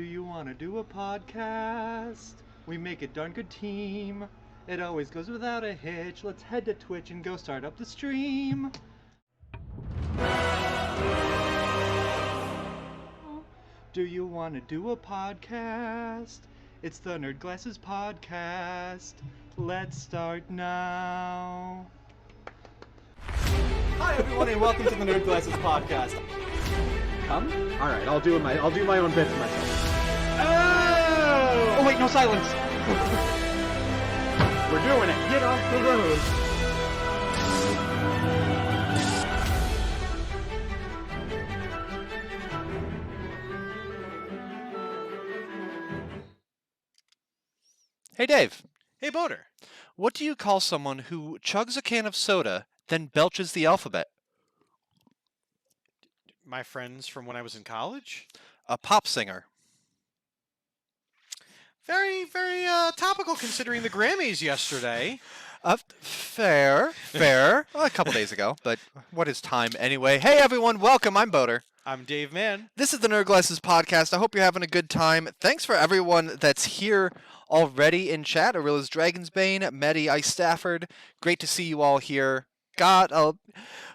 Do you want to do a podcast? We make a darn good team. It always goes without a hitch. Let's head to Twitch and go start up the stream. Do you want to do a podcast? It's the Nerd Glasses Podcast. Let's start now. Hi everyone and welcome to the Nerd Glasses Podcast. Come? Alright, I'll do my own bits myself. Oh wait, no silence. We're doing it. Get off the road. Hey Dave, Hey Boater. what do you call someone who chugs a can of soda, then belches the alphabet? My friends from when I was in college. A pop singer. Very, very topical considering the Grammys yesterday. Fair. Well, a couple days ago, but what is time anyway? Hey everyone, welcome, I'm Boater. I'm Dave Mann. This is the Nerd Glasses Podcast. I hope you're having a good time. Thanks for everyone that's here already in chat. Arilla's Dragonsbane, Maddie Ice Stafford. Great to see you all here.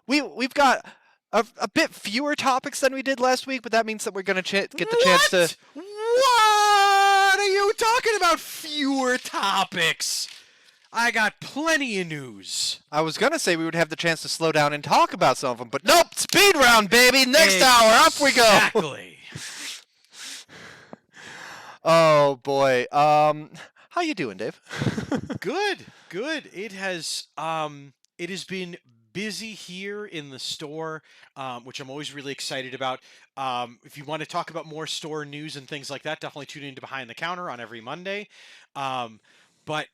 We've got a bit fewer topics than we did last week, but that means that we're going to get the chance to... What are you talking about? Fewer topics. I got plenty of news. I was going to say we would have the chance to slow down and talk about some of them, but nope, speed round, baby. Next hour, up we go. Exactly. Oh, boy. How you doing, Dave? Good. It has been busy here in the store, which I'm always really excited about. If you want to talk about more store news and things like that, definitely tune into Behind the Counter on every Monday. But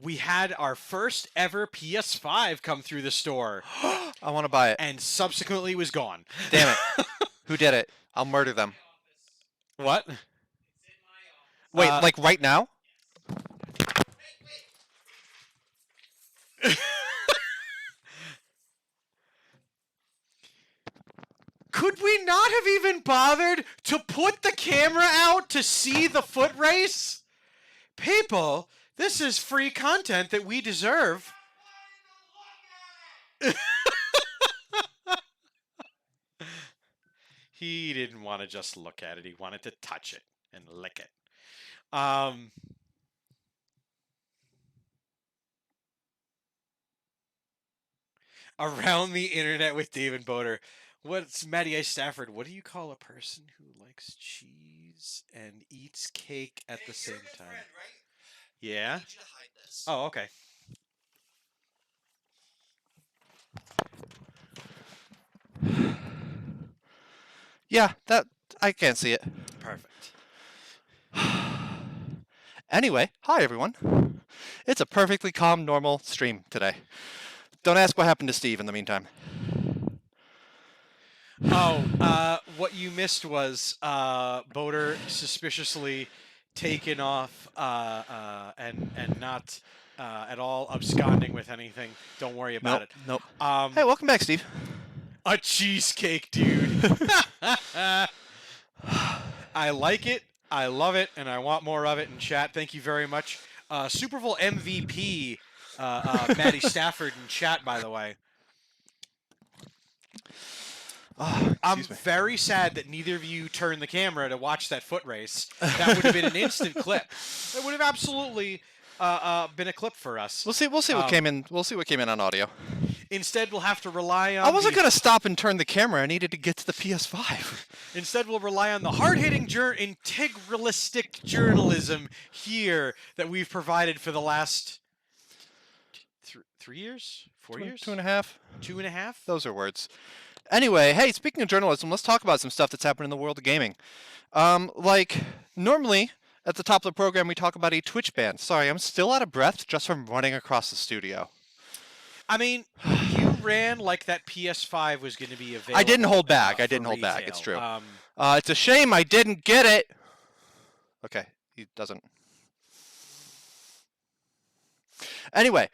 we had our first ever PS5 come through the store. I want to buy it. And subsequently was gone. Damn it. Who did it? I'll murder them. What? Wait, like right now? Could we not have even bothered to put the camera out to see the foot race? People, this is free content that we deserve. He didn't want to just look at it. He wanted to touch it and lick it. Around the internet with David Boater. What's Maddie Ice Stafford? What do you call a person who likes cheese and eats cake at the same time? Friend, right? Yeah. I need you to hide this. Oh, okay. Yeah, that I can't see it. Perfect. Anyway, hi everyone. It's a perfectly calm, normal stream today. Don't ask what happened to Steve in the meantime. Oh, what you missed was Boater suspiciously taken off and not at all absconding with anything. Don't worry about it. Nope. Hey, welcome back, Steve. A cheesecake, dude. I like it. I love it, and I want more of it in chat. Thank you very much. Super Bowl MVP, Maddie Stafford in chat, by the way. I'm very sad that neither of you turned the camera to watch that foot race. That would have been an instant clip. That would have absolutely been a clip for us. We'll see what came in. We'll see what came in on audio. Instead, we'll have to rely on. I wasn't gonna stop and turn the camera. I needed to get to the PS5. Instead, we'll rely on the hard-hitting, integralistic journalism here that we've provided for the last 3 years, 4 years, 2.5. 2.5. Those are words. Anyway, hey, speaking of journalism, let's talk about some stuff that's happened in the world of gaming. Like normally at the top of the program, we talk about a Twitch ban. Sorry, I'm still out of breath just from running across the studio. I mean, you ran like that PS5 was going to be available. I didn't hold back. It's true. It's a shame I didn't get it. Okay, he doesn't. Anyway,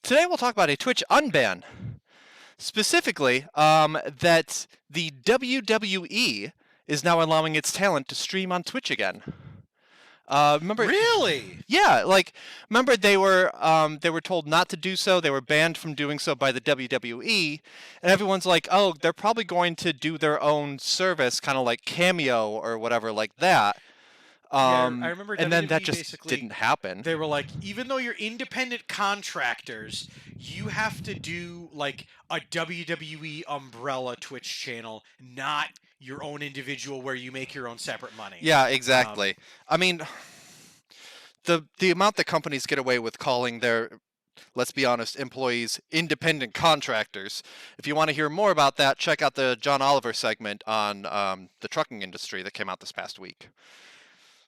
today we'll talk about a Twitch unban. Specifically, that the WWE is now allowing its talent to stream on Twitch again. Remember? Really? Yeah, remember they were told not to do so. They were banned from doing so by the WWE, and everyone's like, oh, they're probably going to do their own service, kind of like Cameo or whatever like that. Yeah, I remember And then that WWE just basically didn't happen. They were like, even though you're independent contractors, you have to do like a WWE umbrella Twitch channel, not your own individual where you make your own separate money. Yeah, exactly. I mean, the amount that companies get away with calling their, let's be honest, employees independent contractors. If you want to hear more about that, check out the John Oliver segment on the trucking industry that came out this past week.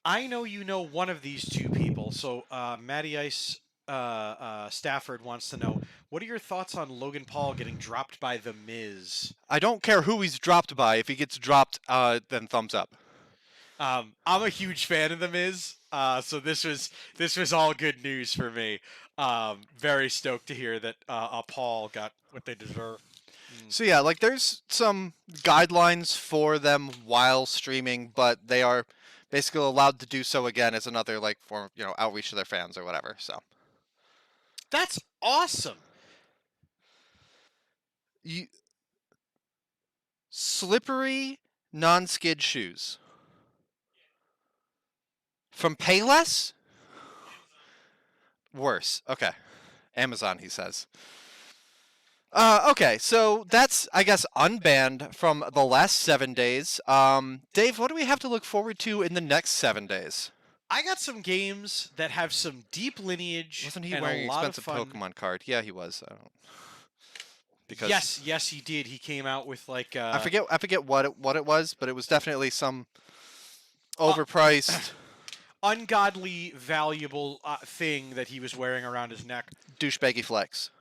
I know you know one of these two people, so Matty Ice Stafford wants to know, what are your thoughts on Logan Paul getting dropped by The Miz? I don't care who he's dropped by. If he gets dropped, then thumbs up. I'm a huge fan of The Miz, so this was all good news for me. Very stoked to hear that Paul got what they deserve. So yeah, there's some guidelines for them while streaming, but they are basically allowed to do so again as another form of outreach to their fans or whatever. So that's awesome. Slippery non-skid shoes from Payless. Worse. Okay, Amazon, he says. Okay, so that's, I guess, unbanned from the last 7 days. Dave, what do we have to look forward to in the next 7 days? I got some games that have some deep lineage. Wasn't he and wearing a an lot expensive of fun. Pokemon card? Yeah, he was. Because yes, he did. He came out with I forget what it was, but it was definitely some overpriced, ungodly valuable thing that he was wearing around his neck. douchebaggy flex.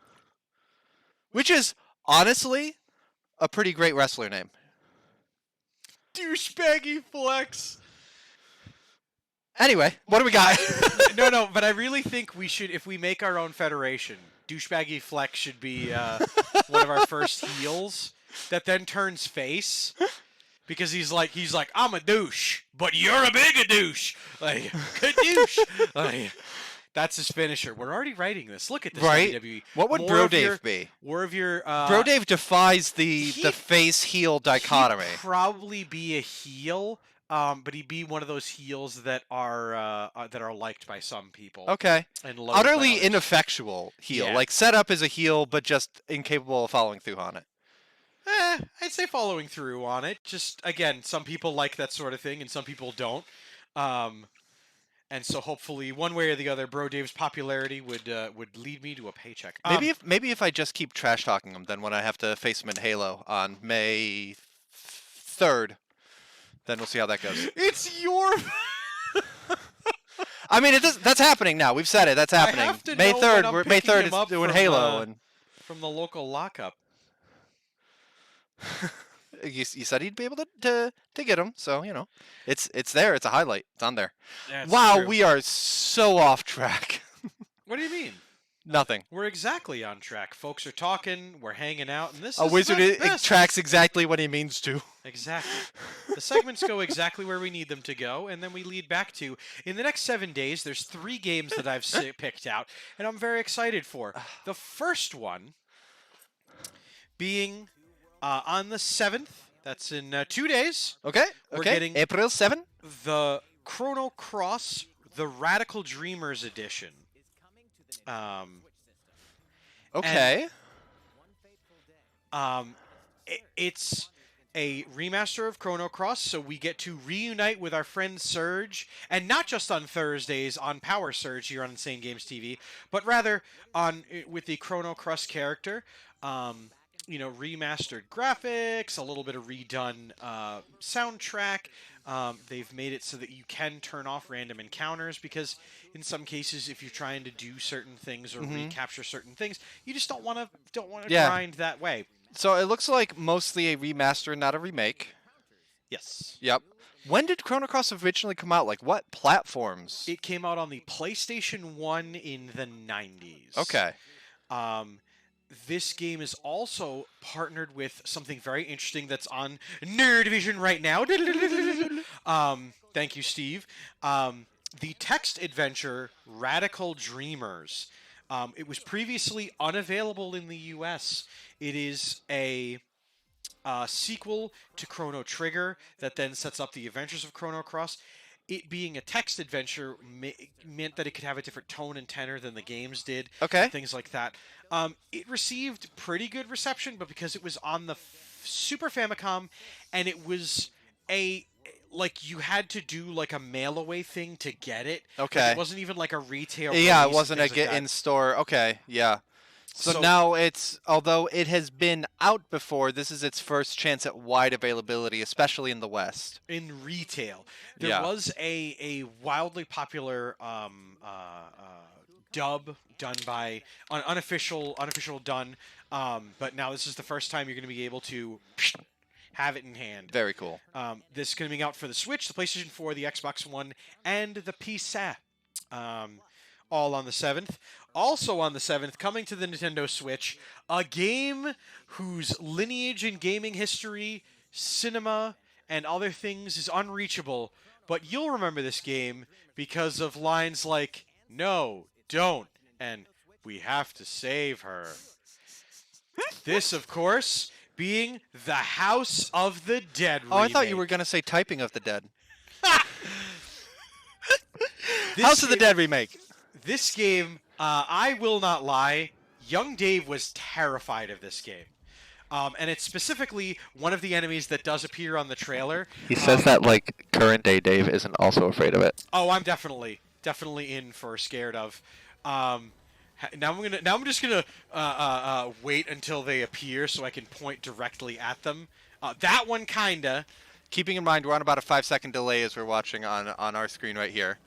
Which is, honestly, a pretty great wrestler name. Douchebaggy flex. Anyway, what do we got? No, but I really think we should, if we make our own federation, douchebaggy flex should be one of our first heels that then turns face. Because he's like, I'm a douche, but you're a bigger douche. Good douche. That's his finisher. We're already writing this. Look at this, right? WWE. What would Bro Dave be? More of your Bro Dave defies the face heel dichotomy. He'd probably be a heel, but he'd be one of those heels that are liked by some people. Okay. And loathed by utterly others. ineffectual heel, Yeah. set up as a heel, but just incapable of following through on it. I'd say following through on it. Just again, some people like that sort of thing, and some people don't. And so hopefully, one way or the other, Bro Dave's popularity would lead me to a paycheck. Maybe if I just keep trash talking him, then when I have to face him in Halo on May 3rd, then we'll see how that goes. It's your. I mean, that's happening now. We've said it. That's happening. I have to May know when I'm 3rd. May picking 3rd him up is doing from, Halo, and from the local lockup. you said he'd be able to get him, so it's there. It's a highlight. It's on there. That's Wow, true. we are so off track. What do you mean? Nothing. We're exactly on track. Folks are talking. We're hanging out, and this A is wizard the best. tracks exactly what he means to. Exactly. The segments go exactly where we need them to go, and then we lead back to, in the next 7 days, there's 3 games that I've picked out, and I'm very excited for. The first one being on the 7th, that's in 2 days, Okay. We're getting- April 7. the Chrono Cross, the Radical Dreamers Edition. Okay. It's a remaster of Chrono Cross, so we get to reunite with our friend Surge, and not just on Thursdays on Power Surge here on Insane Games TV, but rather with the Chrono Cross character. Remastered graphics, a little bit of redone soundtrack. They've made it so that you can turn off random encounters, because in some cases, if you're trying to do certain things or recapture certain things, you just don't want to grind that way. So it looks like mostly a remaster, not a remake. Yes. Yep. When did Chrono Cross originally come out? What platforms? It came out on the PlayStation 1 in the 90s. Okay. this game is also partnered with something very interesting that's on Nerd Vision right now. Thank you, Steve. The text adventure Radical Dreamers. It was previously unavailable in the U.S. It is a sequel to Chrono Trigger that then sets up the adventures of Chrono Cross. It being a text adventure meant that it could have a different tone and tenor than the games did, Okay. and things like that. It received pretty good reception, but because it was on the Super Famicom, and it was you had to do like a mail away thing to get it. Okay. Like, it wasn't even like a retail. Yeah, it release, wasn't a things like get that. in store. Okay, yeah. So now it's, although it has been out before, this is its first chance at wide availability, especially in the West. In retail. There Yeah. was a wildly popular dub done by unofficial done, but now this is the first time you're going to be able to have it in hand. Very cool. This is going to be out for the Switch, the PlayStation 4, the Xbox One, and the PC. All on the 7th. Also on the 7th, coming to the Nintendo Switch, a game whose lineage in gaming history, cinema, and other things is unreachable, but you'll remember this game because of lines like, "No, don't," and "We have to save her." This, of course, being The House of the Dead remake. Oh, I thought you were going to say Typing of the Dead. This House of the game- Dead remake. This game, I will not lie, young Dave was terrified of this game. And it's specifically one of the enemies that does appear on the trailer. He says that like current day Dave isn't also afraid of it. Oh, I'm definitely in for scared of. Now I'm just gonna wait until they appear so I can point directly at them. That one kinda. Keeping in mind, we're on about a 5-second delay as we're watching on our screen right here.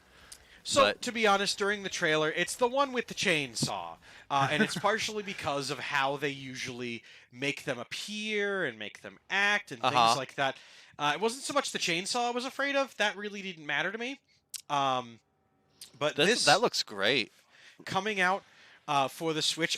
So, But- to be honest, during the trailer, it's the one with the chainsaw. And it's partially because of how they usually make them appear and make them act and things like that. It wasn't so much the chainsaw I was afraid of. That really didn't matter to me. But That looks great. coming out for the Switch,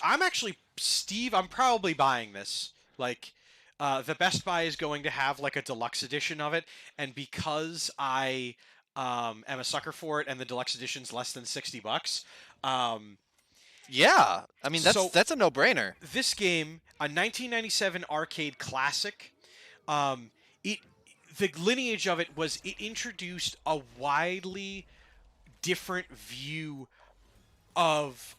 Steve, I'm probably buying this. Like, the Best Buy is going to have like a deluxe edition of it. And because I am a sucker for it and the deluxe edition's less than $60, Yeah, I mean that's a no-brainer. this game, a 1997 arcade classic, the lineage of it was it introduced a widely different view of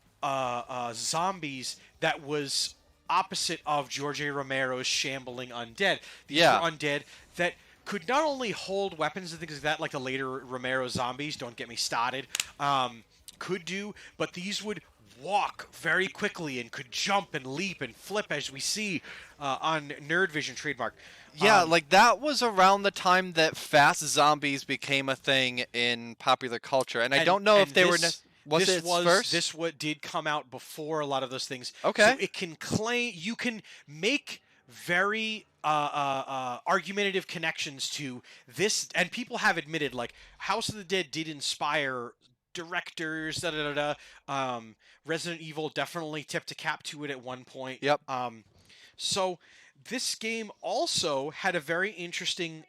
zombies that was opposite of George A. Romero's shambling undead. These Yeah. were undead that could not only hold weapons and things like that, like the later Romero zombies, don't get me started, could do, but these would walk very quickly and could jump and leap and flip, as we see on Nerd Vision trademark. Yeah, like that was around the time that fast zombies became a thing in popular culture, and I don't know if they were. Was it first? This did come out before a lot of those things. Okay. So it can claim you can make very argumentative connections to this, and people have admitted like House of the Dead did inspire directors. Resident Evil definitely tipped a cap to it at one point. Yep. So this game also had a very interesting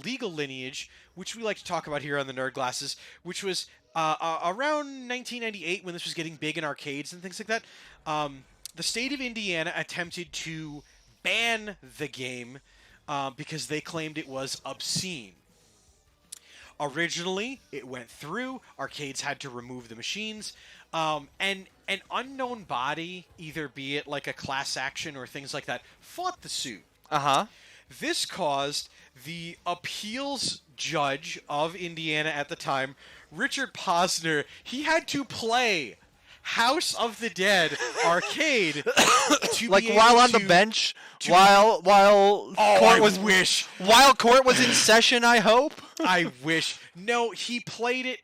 legal lineage, which we like to talk about here on the Nerd Glasses, which was around 1998 when this was getting big in arcades and things like that. The state of Indiana attempted to ban the game because they claimed it was obscene. Originally, it went through. Arcades had to remove the machines. And an unknown body, either be it like a class action or things like that, fought the suit. This caused the appeals judge of Indiana at the time, Richard Posner, he had to play House of the Dead arcade to Like be while able on the to- bench, to- while court I was wish. while court was in session. I hope. I wish. No, he played it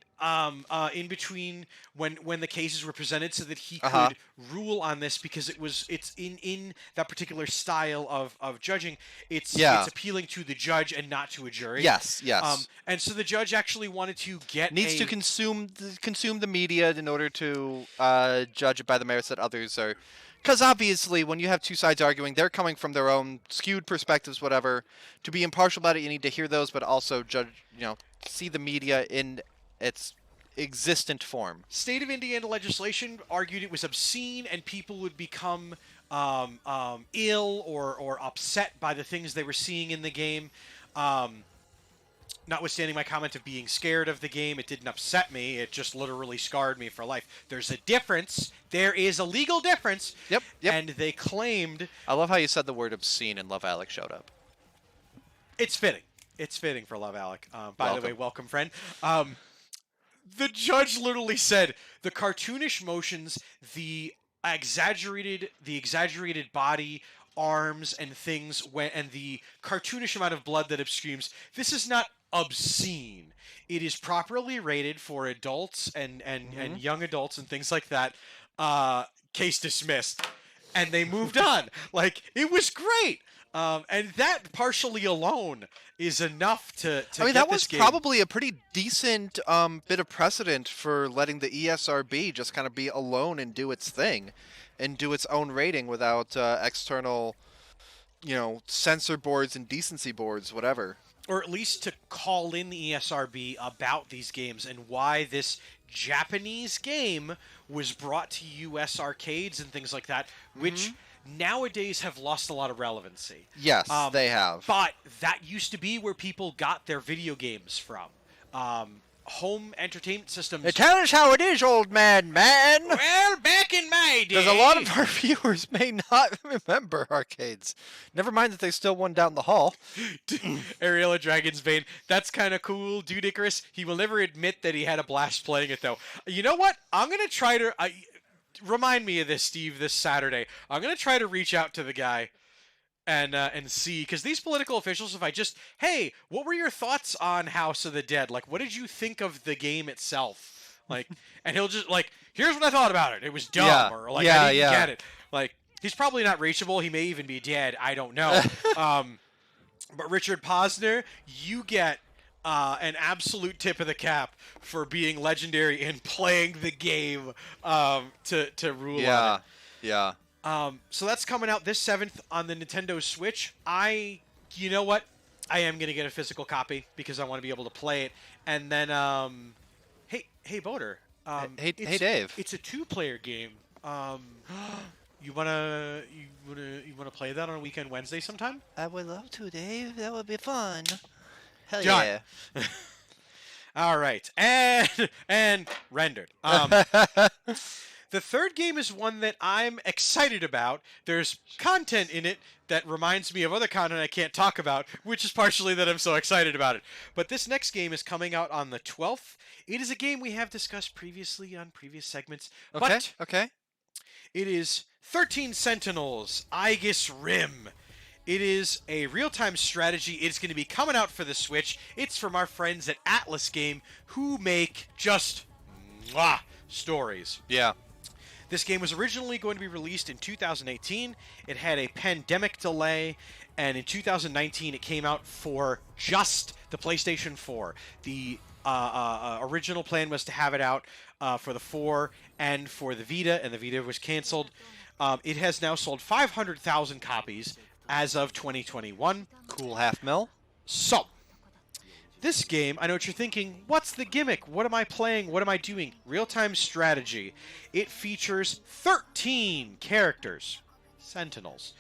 in between when the cases were presented, so that he could rule on this, because it's in that particular style of judging. It's appealing to the judge and not to a jury. Yes. And so the judge actually wanted to get Needs to consume the media in order to judge it by the merits that others are Because obviously, when you have two sides arguing, they're coming from their own skewed perspectives, whatever. To be impartial about it, you need to hear those, but also judge, see the media in its existent form. State of Indiana legislation argued it was obscene and people would become ill or upset by the things they were seeing in the game. Notwithstanding my comment of being scared of the game, it didn't upset me. It just literally scarred me for life. There's a difference. There is a legal difference. Yep. And they claimed... I love how you said the word obscene and Love Alec showed up. It's fitting. It's fitting for Love Alec. By the way, welcome, friend. The judge literally said the cartoonish motions, the exaggerated body, arms and things, and the cartoonish amount of blood that upstreams. This is not obscene. It is properly rated for adults and young adults and things like that. Case dismissed, and they moved on. Like, it was great. And that partially alone is enough to I mean, get that was this game. probably a pretty decent bit of precedent for letting the ESRB just kind of be alone and do its thing and do its own rating without external, censor boards and decency boards, whatever. Or at least to call in the ESRB about these games and why this Japanese game was brought to U.S. arcades and things like that, which nowadays have lost a lot of relevancy. Yes, they have. But that used to be where people got their video games from. Home entertainment systems. Tell us how it is, old man. Well, back in my day... Because a lot of our viewers may not remember arcades. Never mind that they still won down the hall. Ariella Dragonsbane, that's kind of cool. Dude Icarus, he will never admit that he had a blast playing it, though. You know what? I'm going to try to... remind me of this, Steve, this Saturday. I'm going to try to reach out to the guy and see, because these political officials, if I just, hey, what were your thoughts on House of the Dead? Like, what did you think of the game itself? Like, and he'll just, like, here's what I thought about it. It was dumb, or, like, I didn't get it. Like, he's probably not reachable. He may even be dead. I don't know. But Richard Posner, you get an absolute tip of the cap for being legendary and playing the game to rule on it. Yeah. So that's coming out this 7th on the Nintendo Switch. You know what? I am going to get a physical copy because I want to be able to play it. And then, hey, Boater. Hey, Dave. It's a 2-player game. You wanna play that on a weekend Wednesday sometime? I would love to, Dave. That would be fun. Hell John. yeah. All right, and rendered. The third game is one that I'm excited about. There's content in it that reminds me of other content I can't talk about, which is partially that I'm so excited about it. But this next game is coming out on the 12th. It is a game we have discussed previously on previous segments. Okay. It is 13 Sentinels, Aegis Rim. It is a real-time strategy. It's going to be coming out for the Switch. It's from our friends at Atlas Game, who make just stories. Yeah. This game was originally going to be released in 2018. It had a pandemic delay, and in 2019 it came out for just the PlayStation 4. The original plan was to have it out for the 4 and for the Vita, and the Vita was canceled. It has now sold 500,000 copies as of 2021. Cool $500,000. So, this game, I know what you're thinking, what's the gimmick? What am I playing? What am I doing? Real-time strategy. It features 13 characters, Sentinels.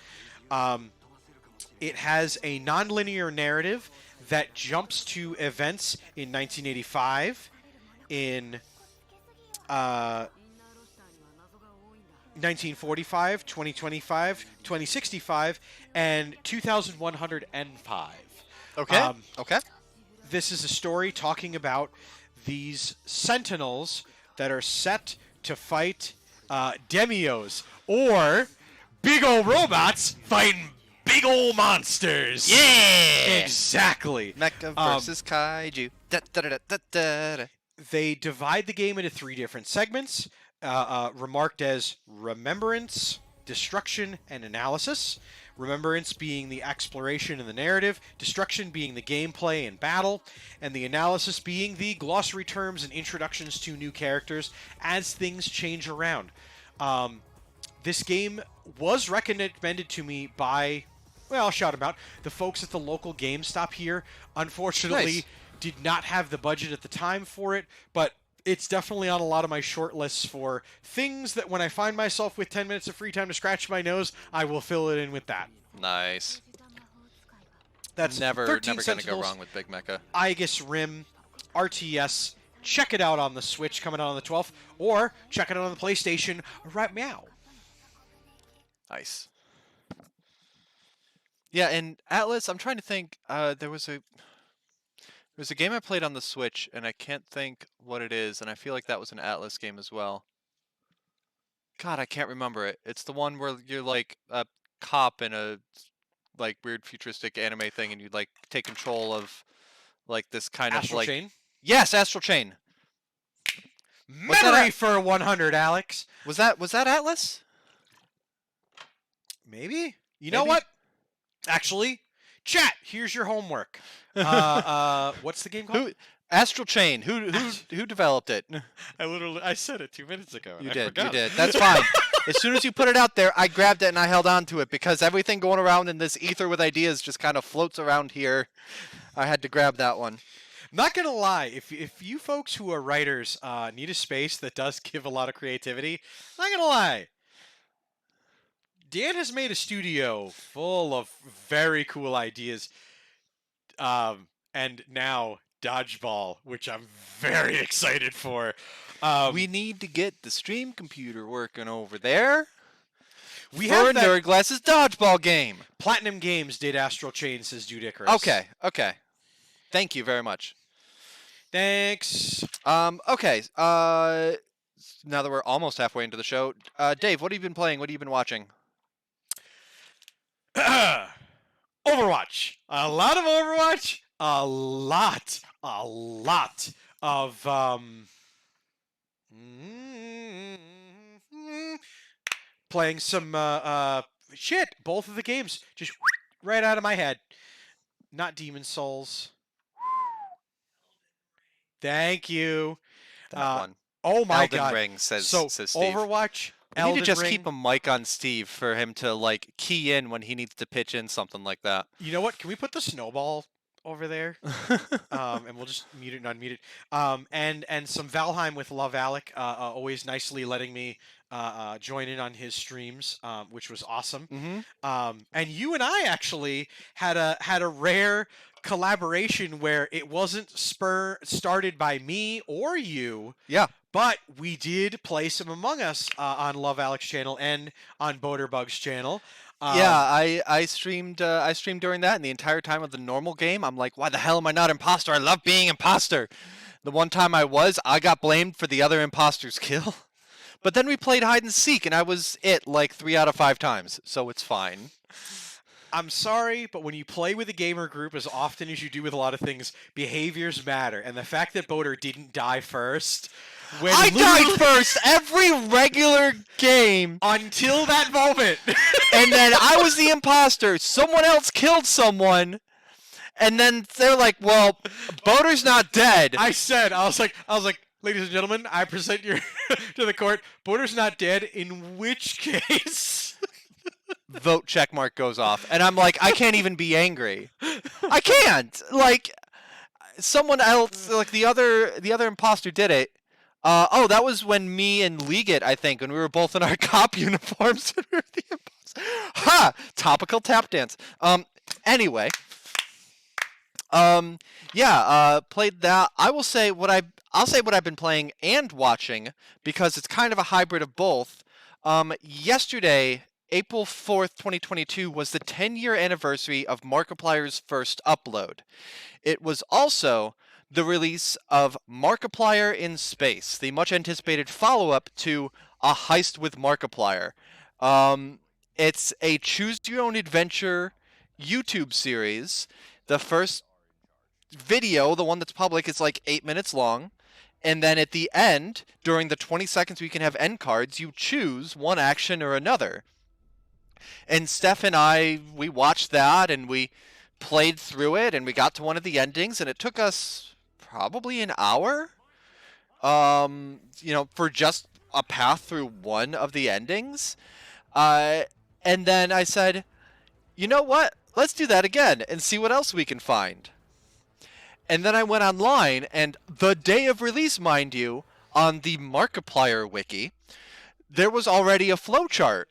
It has a non-linear narrative that jumps to events in 1985, in 1945, 2025, 2065, and 2105. Okay. This is a story talking about these Sentinels that are set to fight Demios, or big old robots fighting big old monsters. Yeah! Exactly. Mecha versus Kaiju. They divide the game into 3 different segments, remarked as Remembrance, Destruction, and Analysis. Remembrance being the exploration and the narrative, Destruction being the gameplay and battle, and the Analysis being the glossary terms and introductions to new characters as things change around. This game was recommended to me by, well, I'll shout them out, the folks at the local GameStop here. Unfortunately, Nice. did not have the budget at the time for it, but it's definitely on a lot of my short lists for things that when I find myself with 10 minutes of free time to scratch my nose, I will fill it in with that. Nice. That's Never 13 gonna go Sentinels, wrong with Big Mecha. Aegis Rim, RTS. Check it out on the Switch coming out on the 12th, or check it out on the PlayStation right now. Nice. Yeah, and Atlas, I'm trying to think. There was a game I played on the Switch, and I can't think what it is, and I feel like that was an Atlas game as well. God, I can't remember it. It's the one where you're like a cop in a like weird futuristic anime thing, and you like take control of like this kind Astral of like Chain. yes, Astral Chain. Memory for 100, Alex. Was that Atlas? Maybe. You know Maybe. what? Actually, chat. Here's your homework. What's the game called? Who? Astral Chain. Who developed it? I said it 2 minutes ago. You did. That's fine. As soon as you put it out there, I grabbed it and I held on to it because everything going around in this ether with ideas just kind of floats around here. I had to grab that one. Not gonna lie, if you folks who are writers need a space that does give a lot of creativity, not gonna lie, Dan has made a studio full of very cool ideas, and now Dodgeball, which I'm very excited for. We need to get the stream computer working over there. We for have that. Nerd Glass's Dodgeball game. Platinum Games did Astral Chain, says Jude Icarus. Okay. Thank you very much. Thanks. Okay. Now that we're almost halfway into the show, Dave, what have you been playing? What have you been watching? Overwatch. A lot of Overwatch. A lot of playing some shit. Both of the games just right out of my head. Not Demon Souls. Thank you. That one. Oh my Elden god. Ring, says So Steve. Overwatch. We need Elden to just Ring. keep a mic on Steve for him to like key in when he needs to pitch in something like that. You know what? Can we put the snowball over there? And we'll just mute it and unmute it. And some Valheim with Love Alec, always nicely letting me join in on his streams, which was awesome. Mm-hmm. And you and I actually had a rare collaboration where it wasn't started by me or you. Yeah. But we did play some Among Us on Love Alec's channel and on Boaterbug's channel. Yeah, I streamed during that, and the entire time of the normal game, I'm like, why the hell am I not imposter? I love being imposter. The one time I got blamed for the other imposter's kill. But then we played hide and seek, and I was it like 3 out of 5 times, so it's fine. I'm sorry, but when you play with a gamer group as often as you do with a lot of things, behaviors matter. And the fact that Boater didn't die first... I died first every regular game until that moment. And then I was the imposter. Someone else killed someone. And then they're like, well, Boater's not dead. I was like, ladies and gentlemen, I present you to the court. Boater's not dead, in which case... Vote checkmark goes off. And I'm like, I can't even be angry. I can't. Like, someone else, like the other imposter did it. That was when me and Leggett, I think, when we were both in our cop uniforms. And we were the imposters. Ha! Topical tap dance. Anyway. Played that. I'll say what I've been playing and watching because it's kind of a hybrid of both. Yesterday, April 4th, 2022 was the 10-year anniversary of Markiplier's first upload. It was also the release of Markiplier in Space, the much-anticipated follow-up to A Heist with Markiplier. It's a choose-your-own-adventure YouTube series. The first video, the one that's public, is like 8 minutes long. And then at the end, during the 20 seconds we can have end cards, you choose one action or another. And Steph and I, we watched that, and we played through it, and we got to one of the endings, and it took us probably an hour, for just a path through one of the endings. Uh, and then I said, you know what? Let's do that again and see what else we can find. And then I went online, and the day of release, mind you, on the Markiplier wiki, there was already a flowchart.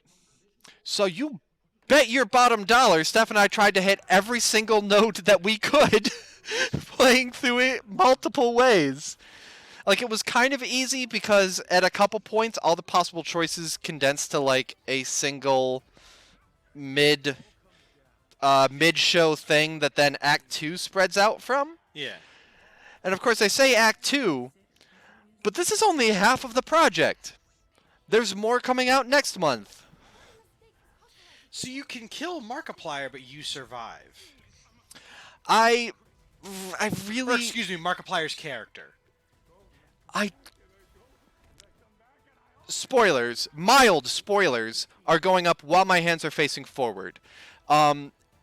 So you bet your bottom dollar, Steph and I tried to hit every single note that we could, playing through it multiple ways. Like, it was kind of easy because at a couple points, all the possible choices condensed to like a single mid mid-show thing that then Act 2 spreads out from. Yeah. And of course, I say Act 2, but this is only half of the project. There's more coming out next month. So you can kill Markiplier, but you survive. I Or, really... excuse me, Markiplier's character. Spoilers, mild spoilers, are going up while my hands are facing forward.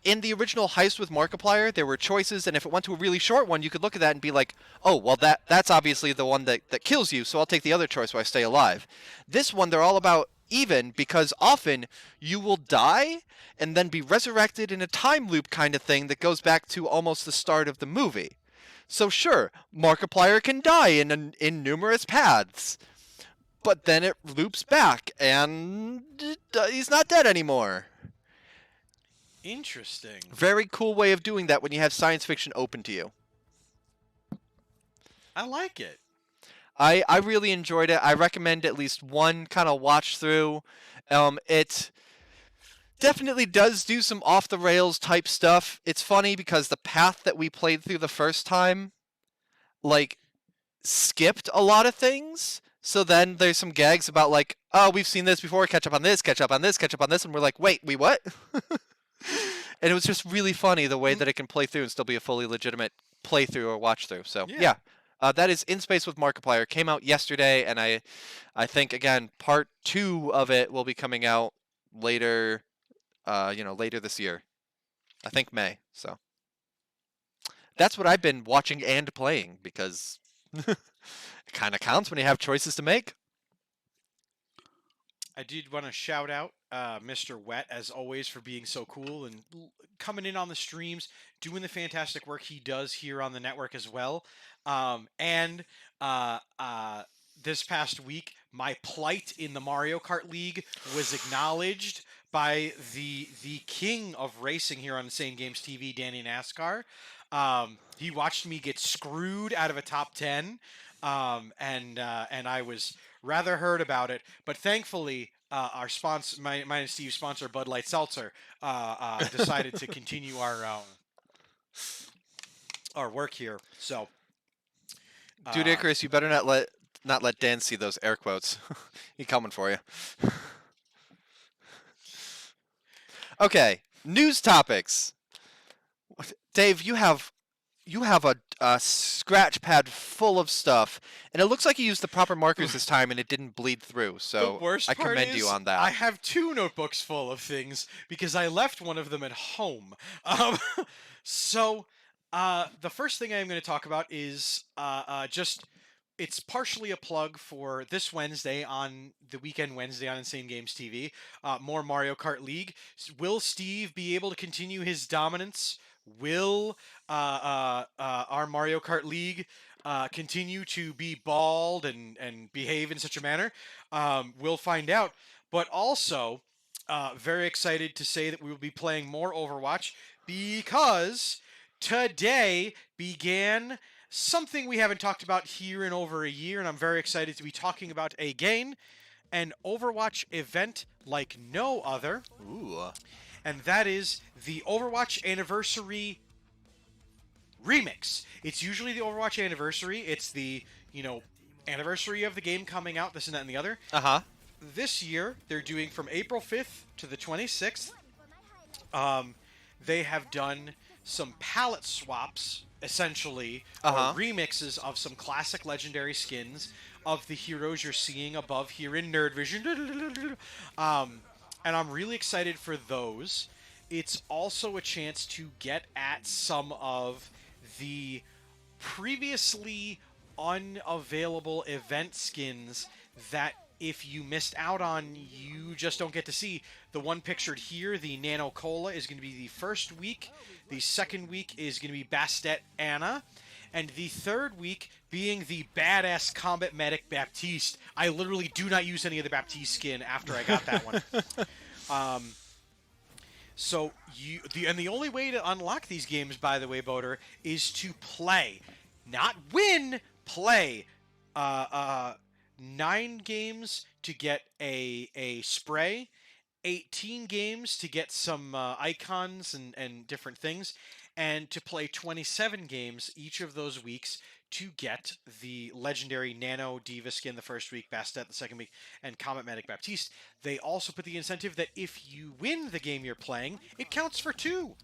In the original Heist with Markiplier, there were choices, and if it went to a really short one, you could look at that and be like, oh, well, that's obviously the one that kills you, so I'll take the other choice so I stay alive. This one, they're all about even, because often you will die and then be resurrected in a time loop kind of thing that goes back to almost the start of the movie. So sure, Markiplier can die in numerous paths, but then it loops back, and he's not dead anymore. Interesting. Very cool way of doing that when you have science fiction open to you. I like it. I really enjoyed it. I recommend at least one kind of watch through. It definitely does do some off the rails type stuff. It's funny because the path that we played through the first time, like, skipped a lot of things. So then there's some gags about like, oh, we've seen this before, catch up on this, catch up on this, catch up on this, and we're like, wait, we what? And it was just really funny the way that it can play through and still be a fully legitimate playthrough or watch through. So yeah, that is In Space with Markiplier. Came out yesterday, and I think again part 2 of it will be coming out later, later this year. I think May. So that's what I've been watching and playing because it kind of counts when you have choices to make. I did want to shout out Mr. Wet, as always, for being so cool and coming in on the streams, doing the fantastic work he does here on the network as well. And this past week, my plight in the Mario Kart League was acknowledged by the king of racing here on Insane Games TV, Danny NASCAR. He watched me get screwed out of a top 10, and I was rather hurt about it. But thankfully, our sponsor, mine and Steve's sponsor, Bud Light Seltzer, decided to continue our work here. So, Dude, Icarus, you better not let Dan see those air quotes. He's coming for you. Okay, news topics. Dave, you have a scratch pad full of stuff, and it looks like you used the proper markers this time, and it didn't bleed through. So the worst I part commend is you on that. I have 2 notebooks full of things because I left one of them at home. So the first thing I'm going to talk about is just it's partially a plug for this Wednesday, on the weekend Wednesday on Insane Games TV. More Mario Kart League. Will Steve be able to continue his dominance? Will our Mario Kart League continue to be bald and behave in such a manner? We'll find out. But also, very excited to say that we will be playing more Overwatch because today began something we haven't talked about here in over a year, and I'm very excited to be talking about again, an Overwatch event like no other. Ooh. And that is the Overwatch Anniversary Remix. It's usually the Overwatch Anniversary. It's the, anniversary of the game coming out, this and that and the other. Uh-huh. This year, they're doing from April 5th to the 26th. They have done some palette swaps, essentially, or remixes of some classic legendary skins of the heroes you're seeing above here in Nerd Vision. And I'm really excited for those. It's also a chance to get at some of the previously unavailable event skins that if you missed out on, you just don't get to see. The one pictured here, the Nano Cola, is going to be the first week. The second week is going to be Bastet Anna. And the third week being the badass Combat Medic Baptiste. I literally do not use any of the Baptiste skin after I got that one. The only way to unlock these games, by the way, Boater, is to play. Not win, play. 9 games to get a spray, 18 games to get some icons and different things, and to play 27 games each of those weeks to get the legendary Nano Diva skin the first week, Bastet the second week, and Comet Medic Baptiste. They also put the incentive that if you win the game you're playing, it counts for 2.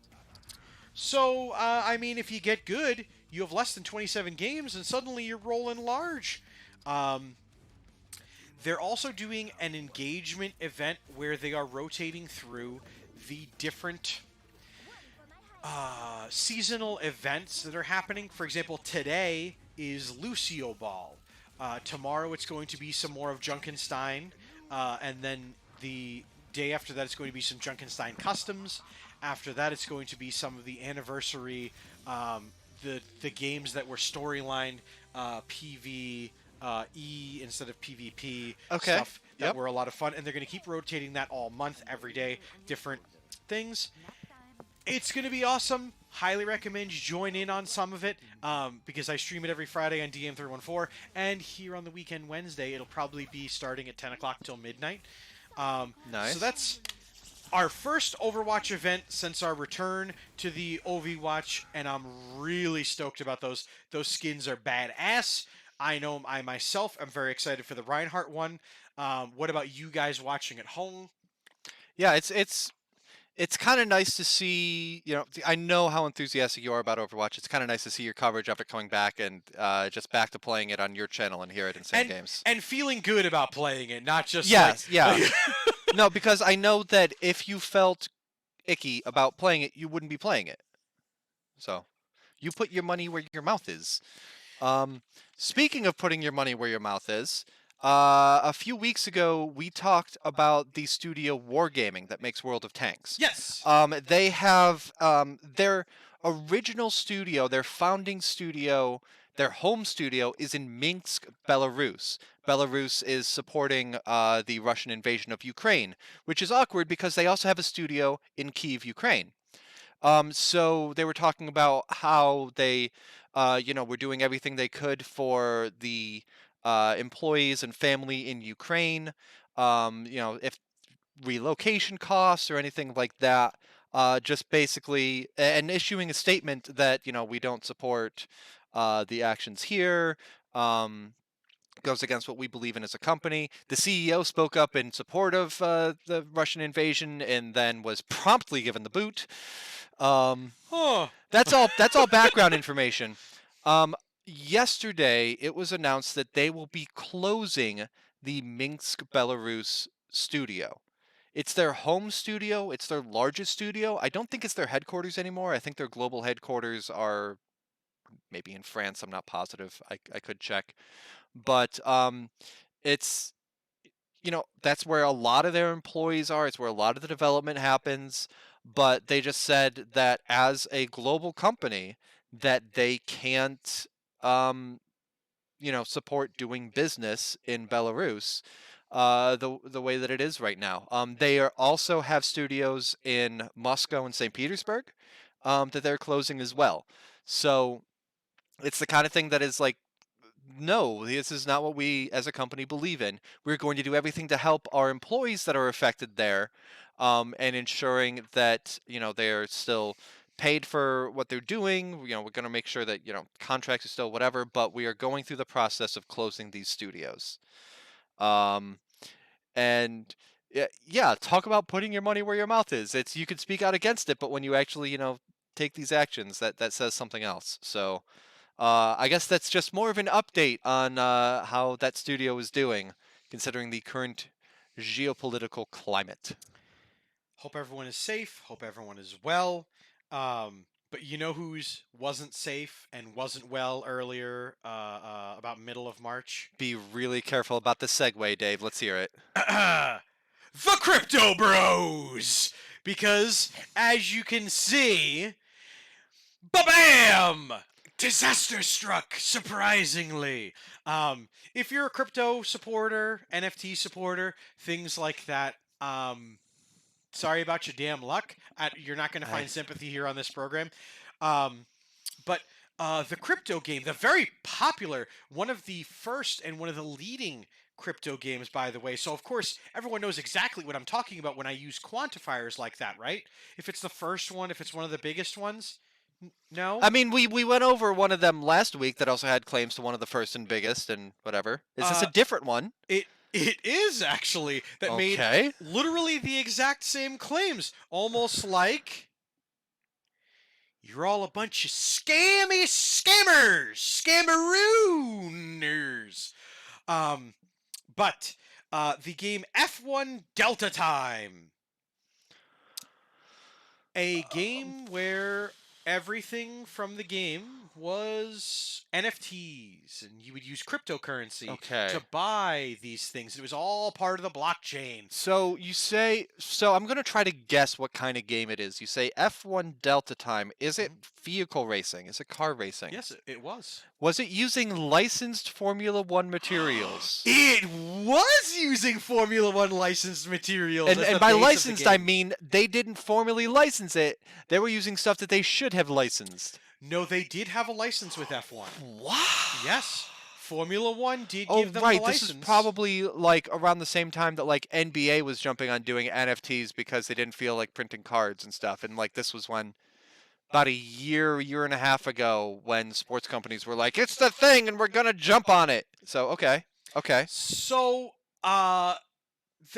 So, I mean, if you get good, you have less than 27 games, and suddenly you're rolling large. They're also doing an engagement event where they are rotating through the different seasonal events that are happening. For example, today is Lucio Ball. Tomorrow it's going to be some more of Junkenstein. And then the day after that it's going to be some Junkenstein Customs. After that it's going to be some of the anniversary, the games that were storylined, PvE instead of PvP stuff that were a lot of fun. And they're going to keep rotating that all month, every day, different things. It's going to be awesome. Highly recommend you join in on some of it because I stream it every Friday on DM314. And here on the weekend Wednesday, it'll probably be starting at 10 o'clock till midnight. Nice. So that's our first Overwatch event since our return to the Overwatch, and I'm really stoked about those. Those skins are badass. I know I myself am very excited for the Reinhardt one. What about you guys watching at home? Yeah, it's kind of nice to see, I know how enthusiastic you are about Overwatch. It's kind of nice to see your coverage of it coming back and just back to playing it on your channel and hear it in Insane Games. And feeling good about playing it, not just yeah. No, because I know that if you felt icky about playing it, you wouldn't be playing it. So, you put your money where your mouth is. Speaking of putting your money where your mouth is, a few weeks ago we talked about the studio Wargaming that makes World of Tanks. Yes. They have their original studio, their founding studio, their home studio is in Minsk, Belarus. Belarus is supporting the Russian invasion of Ukraine, which is awkward because they also have a studio in Kyiv, Ukraine. So they were talking about how they, were doing everything they could for the employees and family in Ukraine. If relocation costs or anything like that. Just basically, and issuing a statement that we don't support the actions here. Goes against what we believe in as a company. The CEO spoke up in support of the Russian invasion and then was promptly given the boot. That's all background information. Yesterday, it was announced that they will be closing the Minsk, Belarus studio. It's their home studio. It's their largest studio. I don't think it's their headquarters anymore. I think their global headquarters are maybe in France. I'm not positive. I could check. But it's, that's where a lot of their employees are. It's where a lot of the development happens. But they just said that as a global company, that they can't, support doing business in Belarus the way that it is right now. They also have studios in Moscow and St. Petersburg that they're closing as well. So it's the kind of thing that is like, no, this is not what we as a company believe in. We're going to do everything to help our employees that are affected there, and ensuring that they're still paid for what they're doing. We're going to make sure that contracts are still whatever, but we are going through the process of closing these studios. And yeah, talk about putting your money where your mouth is. It's you can speak out against it, but when you actually take these actions, that says something else. So I guess that's just more of an update on how that studio is doing, considering the current geopolitical climate. Hope everyone is safe. Hope everyone is well. But you know whose wasn't safe and wasn't well earlier, about middle of March? Be really careful about the segue, Dave. Let's hear it. The Crypto Bros! Because, as you can see, ba-bam! Disaster struck, surprisingly. If you're a crypto supporter, NFT supporter, things like that, sorry about your damn luck. You're not going to find sympathy here on this program. But the crypto game, the very popular, one of the first and one of the leading crypto games, by the way. So, of course, everyone knows exactly what I'm talking about when I use quantifiers like that, right? If it's the first one, if it's one of the biggest ones. No? I mean, we went over one of them last week that also had claims to one of the first and biggest and whatever. Is this a different one? It is actually that made Okay. literally the exact same claims, almost like you're all a bunch of scammers, scammerooners. But the game F1 Delta Time, a game where everything from the game was NFTs, and you would use cryptocurrency Okay. to buy these things. It was all part of the blockchain. So you say, so I'm going to try to guess what kind of game it is. You say F1 Delta Time. Is it vehicle racing? Is it car racing? Yes, it was. Was it using licensed Formula One materials? It was using Formula One licensed materials. as And the by base of the licensed, I game. mean they didn't formally license it. They were using stuff that they should have licensed. No, they did have a license with F1. Wow. Yes, Formula One did Oh, give them right. a license. This is probably like around the same time that like NBA was jumping on doing NFTs because they didn't feel like printing cards and stuff. And like this was when about a year and a half ago when sports companies were like, it's the thing and we're going to jump on it. So, okay. Okay. So, the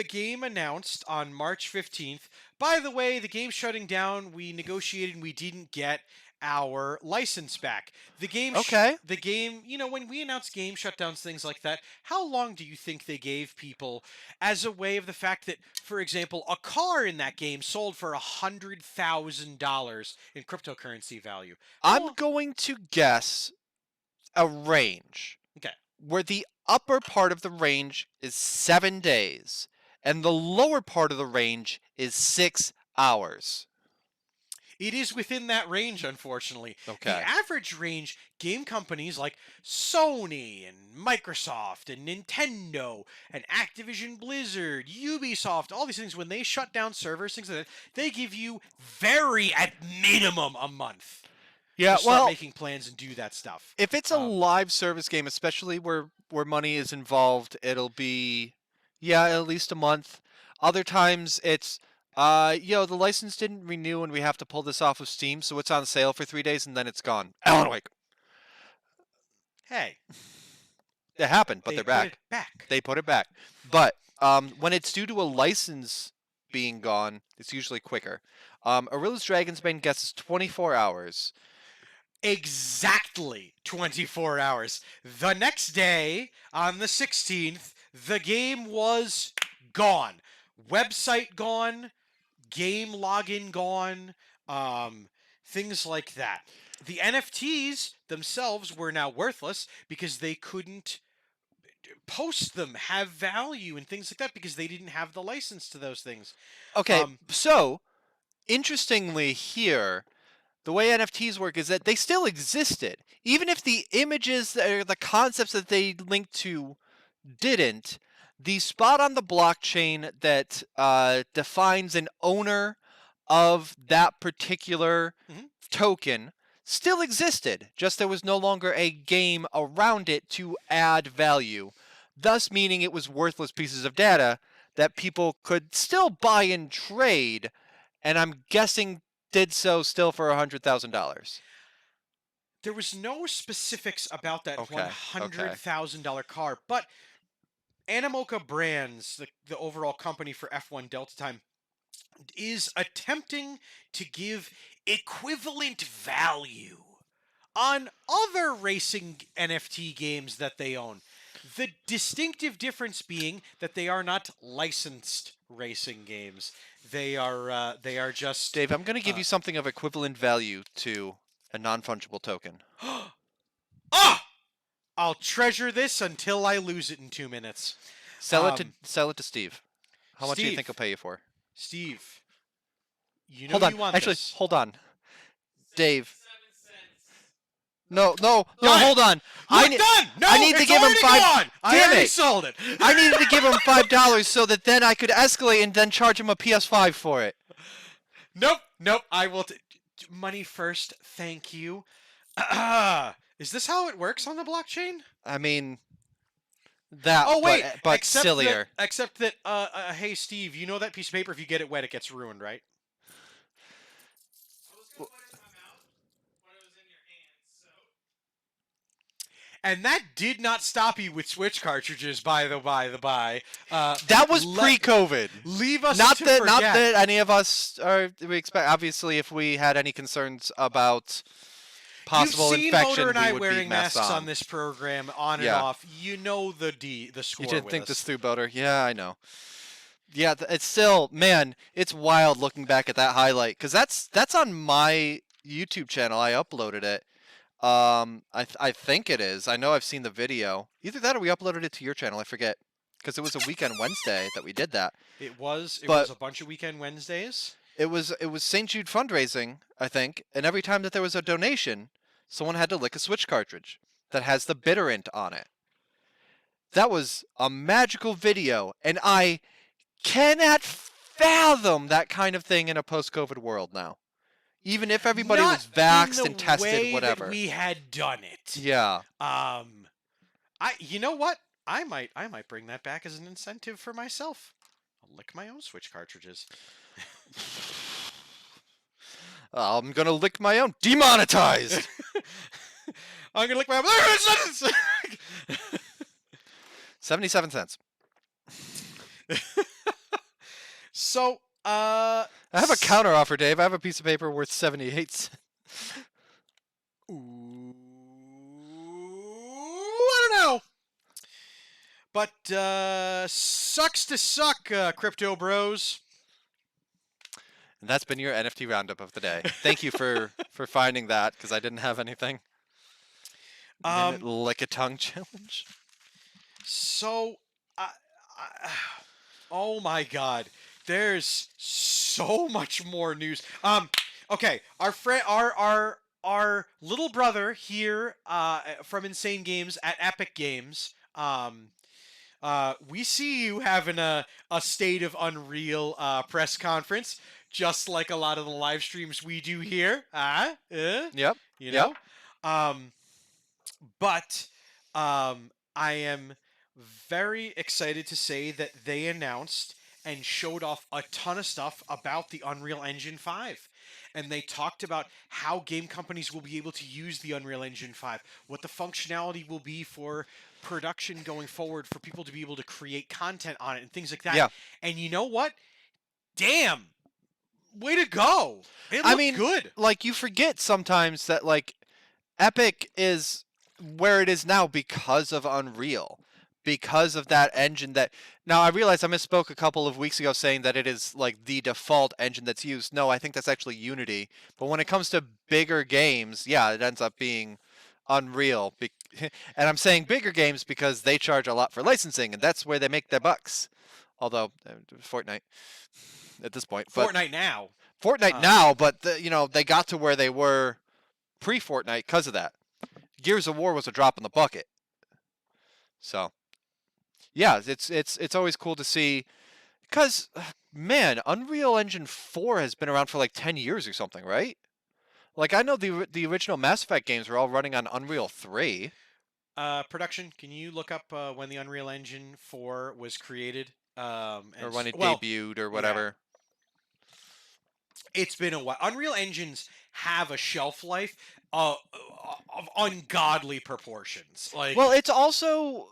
game announced on March 15th. By the way, the game's shutting down. We negotiated and we didn't get our license back. The game Okay. the game, when we announce game shutdowns, things like that, how long do you think they gave people as a way of the fact that, for example, a car in that game sold for $100,000 in cryptocurrency value? I'm going to guess a range. Okay. Where the upper part of the range is 7 days and the lower part of the range is 6 hours. It is within that range, unfortunately. Okay. The average range, game companies like Sony and Microsoft and Nintendo and Activision Blizzard, Ubisoft, all these things, when they shut down servers, things like that, they give you at minimum, a month. Yeah, to start well, making plans and do that stuff. if it's a live service game, especially where money is involved, it'll be at least a month. Other times it's the license didn't renew and we have to pull this off of Steam, so it's on sale for 3 days and then it's gone. Alan Wake. Hey, It happened, but they they're put back. it back. They put it back. But when it's due to a license being gone, it's usually quicker. Arilla's Dragon's Bane guesses 24 hours. Exactly 24 hours. The next day, on the 16th, the game was gone. Website gone, game login gone, things like that. The NFTs themselves were now worthless because they couldn't post them, have value, and things like that because they didn't have the license to those things. Okay, so interestingly here, the way NFTs work is that they still existed. Even if the images or the concepts that they linked to didn't, the spot on the blockchain that defines an owner of that particular token still existed. Just there was no longer a game around it to add value, thus meaning it was worthless pieces of data that people could still buy and trade, and I'm guessing did so still for $100,000. There was no specifics about that Okay, $100,000 car, but Animoca Brands, the overall company for F1 Delta Time, is attempting to give equivalent value on other racing NFT games that they own. The distinctive difference being that they are not licensed racing games. They are just Dave, I'm going to give you something of equivalent value to a non-fungible token. Ah! I'll treasure this until I lose it in 2 minutes. Sell it to Steve. How much do you Steve. think he'll pay you for? Steve, you know Hold on. you want Actually, this. hold on. Dave. No, Right. hold on. Look, done! No, I need to it's give him already five. gone! I Damn already it! sold it. I needed to give him $5 so that then I could escalate and then charge him a PS5 for it. Nope. I will. Money first, thank you. Is this how it works on the blockchain? I mean, that. Oh wait, but except sillier. Except that, hey Steve, you know that piece of paper? If you get it wet, it gets ruined, right? And that did not stop you with Switch cartridges, by the by. That was pre-COVID. Leave us Not to that forget. any of us are. We expect. Obviously, if we had any concerns about possible You've seen infection, Motor and I we would wearing be masked masks on. on this program, on and Yeah. off. You know the score. You didn't with think us. this through, Boater. Yeah, I know. Yeah, it's still, man, it's wild looking back at that highlight because that's on my YouTube channel. I uploaded it. I think it is. I know I've seen the video. Either that or we uploaded it to your channel. I forget because it was a weekend Wednesday that we did that. It was But- a bunch of weekend Wednesdays. It was St. Jude fundraising, I think, and every time that there was a donation, someone had to lick a Switch cartridge that has the bitterant on it. That was a magical video, and I cannot fathom that kind of thing in a post-COVID world now. Even if everybody Not was vaxxed in the and tested, way whatever. That we had done it. Yeah. You know what? I might bring that back as an incentive for myself. I'll lick my own Switch cartridges. I'm gonna lick my own. Demonetized! I'm gonna lick my own. 77 cents. So, I have a counter offer, Dave. I have a piece of paper worth 78 cents. Ooh, I don't know. But sucks to suck, crypto bros. And that's been your NFT roundup of the day. Thank you for finding that because I didn't have anything. Minute lick a tongue challenge. So, oh my God, there's so much more news. Okay, our friend, our little brother here, from Insane Games at Epic Games. We see you having a State of Unreal press conference, just like a lot of the live streams we do here. Yep. You know? But I am very excited to say that they announced and showed off a ton of stuff about the Unreal Engine 5. And they talked about how game companies will be able to use the Unreal Engine 5, what the functionality will be for production going forward, for people to be able to create content on it and things like that. Yeah. And you know what? Damn. Way to go. It looked good. Like, you forget sometimes that, like, Epic is where it is now because of Unreal. Because of that engine that... Now, I realize I misspoke a couple of weeks ago saying that it is, like, the default engine that's used. No, I think that's actually Unity. But when it comes to bigger games, yeah, it ends up being Unreal. And I'm saying bigger games because they charge a lot for licensing, and that's where they make their bucks. Although, Fortnite at this point. But Fortnite now. Fortnite now, but, they got to where they were pre-Fortnite because of that. Gears of War was a drop in the bucket. So... yeah, it's always cool to see, because, man, Unreal Engine 4 has been around for like 10 years or something, right? Like, I know the original Mass Effect games were all running on Unreal 3. Production, can you look up when the Unreal Engine 4 was created? Or when it debuted or whatever. Yeah. It's been a while. Unreal Engines have a shelf life of ungodly proportions. Like, Well, it's also...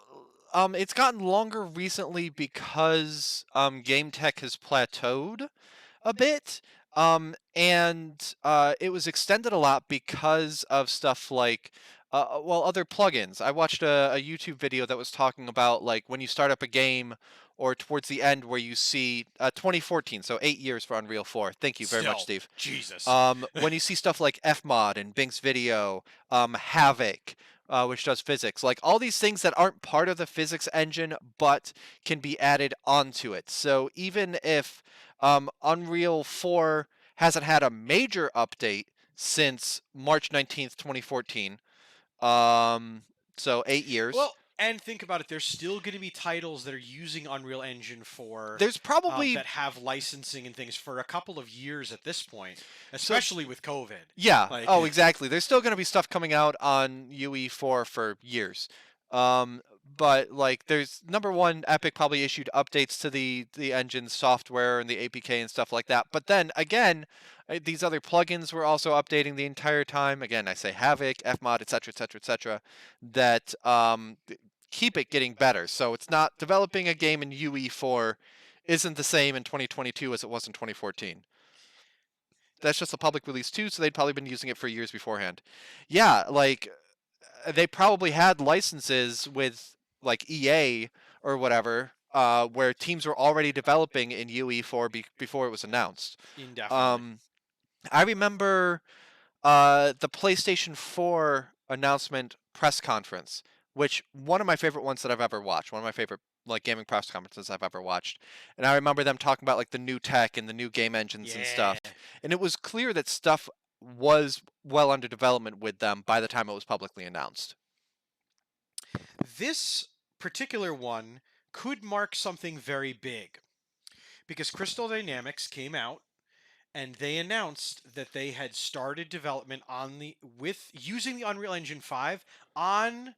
it's gotten longer recently because game tech has plateaued a bit, and it was extended a lot because of stuff like well, other plugins. I watched a YouTube video that was talking about like when you start up a game or towards the end where you see 2014, so 8 years for Unreal 4. Thank you very much, Still, Steve. Jesus. When you see stuff like Fmod and Bink's Video, Havoc, which does physics, like all these things that aren't part of the physics engine but can be added onto it. So even if Unreal 4 hasn't had a major update since March 19th, 2014, um, so 8 years. Well, and think about it. There's still going to be titles that are using Unreal Engine 4 There's probably that have licensing and things for a couple of years at this point, especially with COVID. yeah. Like, Oh, exactly. There's still going to be stuff coming out on UE4 for years. Um, but like, there's number one, Epic probably issued updates to the engine software and the APK and stuff like that. But then again, these other plugins were also updating the entire time. Again, I say Havoc, Fmod, etc., etc., etc. That keep it getting better. So it's not developing a game in UE4 isn't the same in 2022 as it was in 2014. That's just a public release too, so they'd probably been using it for years beforehand. Yeah, like they probably had licenses with like EA or whatever, where teams were already developing in UE4 before it was announced. indefinitely. Um, I remember the PlayStation 4 announcement press conference, which one of my favorite ones that I've ever watched, one of my favorite like gaming press conferences I've ever watched. And I remember them talking about like the new tech and the new game engines and Yeah. stuff. And it was clear that stuff was well under development with them by the time it was publicly announced. This particular one could mark something very big because Crystal Dynamics came out and they announced that they had started development on the with using the Unreal Engine 5 on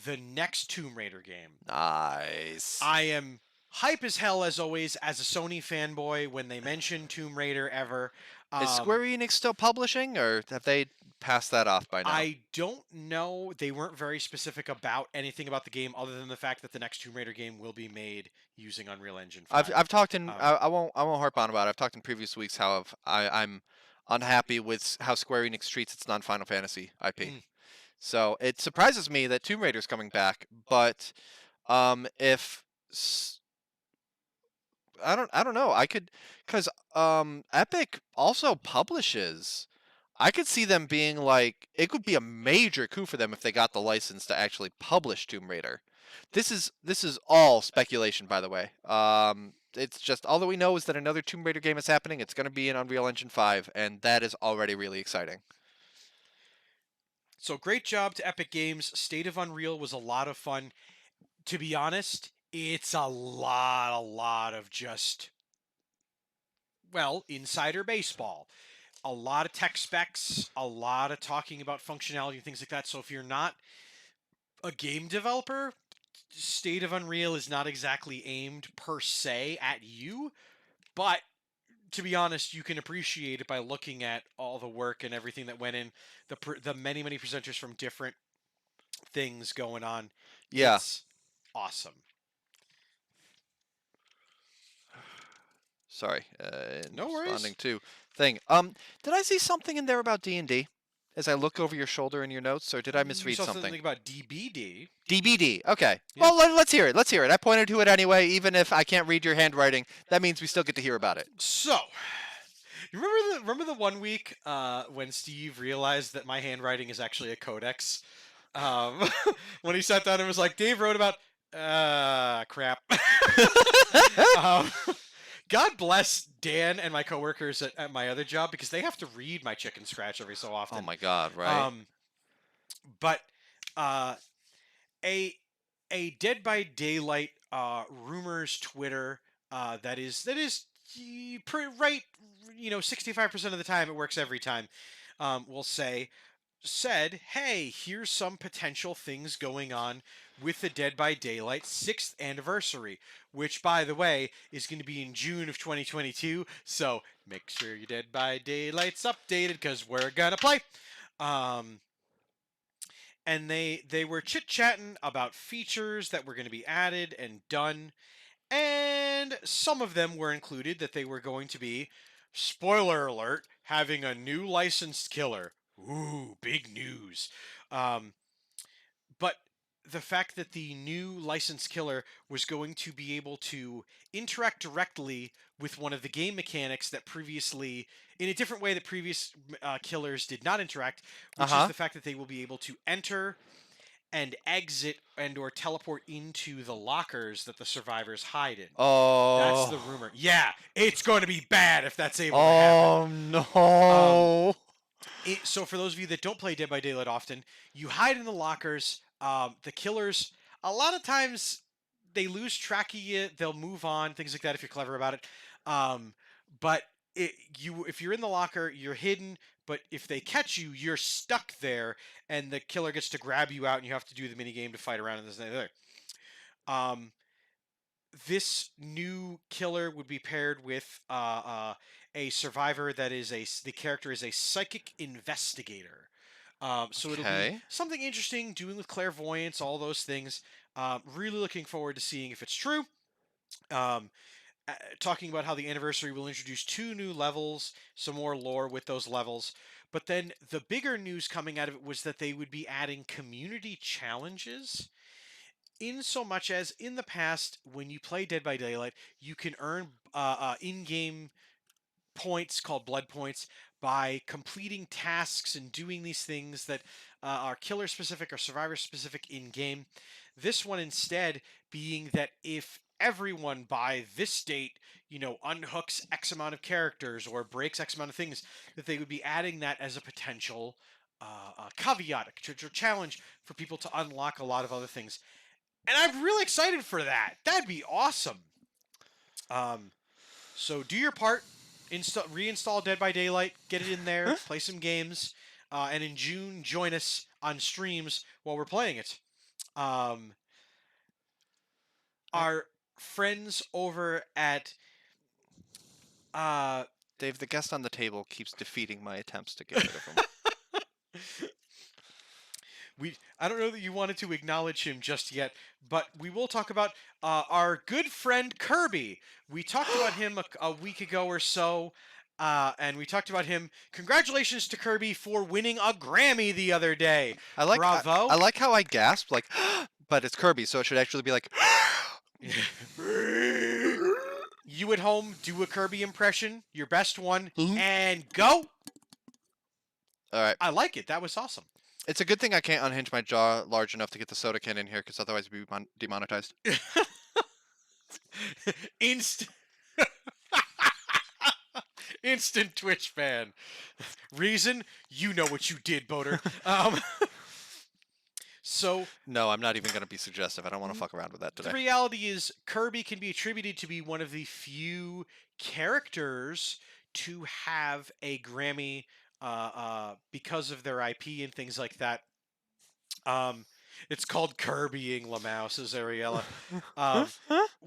the next Tomb Raider game. Nice. I am hype as hell as always as a Sony fanboy when they mention Tomb Raider ever. Is Square Enix still publishing, or have they passed that off by now? I don't know. They weren't very specific about anything about the game other than the fact that the next Tomb Raider game will be made using Unreal Engine 5. I've talked in Um, I won't harp on about it. I've talked in previous weeks how I'm unhappy with how Square Enix treats its non-Final Fantasy IP. Mm. So it surprises me that Tomb Raider's coming back, but if I don't know. I could, because Epic also publishes. I could see them being like, it could be a major coup for them if they got the license to actually publish Tomb Raider. This is all speculation, by the way. It's just all that we know is that another Tomb Raider game is happening. It's going to be in Unreal Engine 5, and that is already really exciting. So great job to Epic Games. State of Unreal was a lot of fun. To be honest, it's a lot of just, well, insider baseball. A lot of tech specs, a lot of talking about functionality and things like that. So if you're not a game developer, State of Unreal is not exactly aimed per se at you, but to be honest, you can appreciate it by looking at all the work and everything that went in, the many presenters from different things going on. Yeah. It's awesome. Sorry. No worries. Responding to thing. Did I see something in there about D&D? As I look over your shoulder in your notes, or did I misread You saw something? about DBD. DBD. Okay. Yeah. Well, let's hear it. Let's hear it. I pointed to it anyway, even if I can't read your handwriting. That means we still get to hear about it. So, you remember the 1 week when Steve realized that my handwriting is actually a codex? When he sat down and was like, Dave wrote about crap. um, God bless Dan and my coworkers at my other job because they have to read my chicken scratch every so often. Oh my God! Right. But a Dead by Daylight rumors Twitter that is right. 65% of the time it works every time. Will said, hey, here's some potential things going on with the Dead by Daylight 6th anniversary, which, by the way, is going to be in June of 2022. So make sure your Dead by Daylight's updated because we're going to play. And they were chit-chatting about features that were going to be added and done. And some of them were included that they were going to be, spoiler alert, having a new licensed killer. Ooh, big news. but the fact that the new licensed killer was going to be able to interact directly with one of the game mechanics that previously, in a different way that previous killers did not interact, which is Uh-huh. the fact that they will be able to enter and exit and or teleport into the lockers that the survivors hide in. That's the Oh. rumor. Yeah, it's going to be bad if that's able to happen. Oh Um, no. so for those of you that don't play Dead by Daylight often, you hide in the lockers. The killers, a lot of times, they lose track of you. They'll move on, things like that, if you're clever about it. But if you're in the locker, you're hidden. But if they catch you, you're stuck there, and the killer gets to grab you out, and you have to do the mini game to fight around in this and there. This new killer would be paired with a survivor that is the character is a psychic investigator. So it'll be Okay. something interesting, doing with clairvoyance, all those things. Really looking forward to seeing if it's true. Um, Talking about how the anniversary will introduce 2 new levels, some more lore with those levels. But then the bigger news coming out of it was that they would be adding community challenges. In so much as in the past, when you play Dead by Daylight, you can earn in-game points called blood points by completing tasks and doing these things that are killer specific or survivor specific in game. This one instead being that if everyone by this date, unhooks X amount of characters or breaks X amount of things, that they would be adding that as a potential caveat, a challenge for people to unlock a lot of other things. And I'm really excited for that. That'd be awesome. So do your part. Reinstall Dead by Daylight. Get it in there. Play some games. And in June, join us on streams while we're playing it. Our friends over at Dave, the guest on the table keeps defeating my attempts to get rid of him. I don't know that you wanted to acknowledge him just yet, but we will talk about our good friend Kirby. We talked about him a week ago or so, and we talked about him. Congratulations to Kirby for winning a Grammy the other day. Bravo! I like how I gasped, like, but it's Kirby, so it should actually be like. You at home, do a Kirby impression, your best one, Mhm. and go. All right. I like it. That was awesome. It's a good thing I can't unhinge my jaw large enough to get the soda can in here, because otherwise we'd be demonetized. Instant Twitch ban. Reason? You know what you did, Boater. So No, I'm not even going to be suggestive. I don't want to fuck around with that the today. reality is Kirby can be attributed to be one of the few characters to have a Grammy because of their IP and things like that. It's called Kirbying Lamau, says Ariella.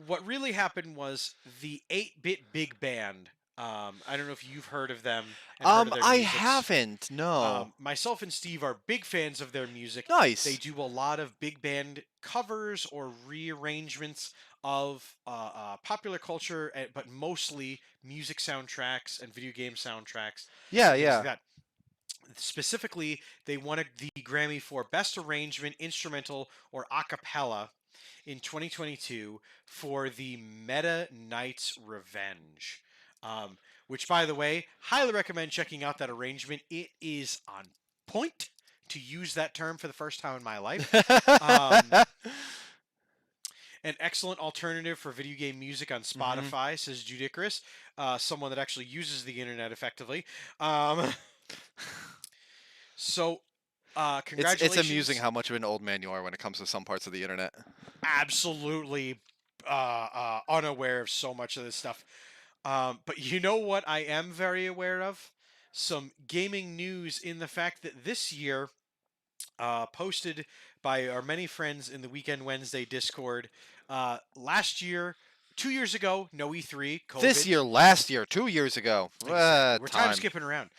What really happened was the 8-Bit Big Band. I don't know if you've heard of them. And heard of their I musics. haven't. No. Myself and Steve are big fans of their music. Nice. They do a lot of big band covers or rearrangements of popular culture, but mostly music soundtracks and video game soundtracks. Yeah, things yeah. like that. Specifically, they won the Grammy for Best Arrangement, Instrumental, or A Cappella in 2022 for the Meta Knight's Revenge. Which, by the way, highly recommend checking out that arrangement. It is on point, to use that term for the first time in my life. An excellent alternative for video game music on Spotify, says Judicrous, someone that actually uses the internet effectively. So, congratulations. It's amusing how much of an old man you are when it comes to some parts of the internet. Absolutely unaware of so much of this stuff. But you know what I am very aware of? Some gaming news in the fact that this year, posted by our many friends in the Weekend Wednesday Discord, last year, 2 years ago, no E3, COVID. This year, last year, 2 years ago. Exactly. We're time skipping around.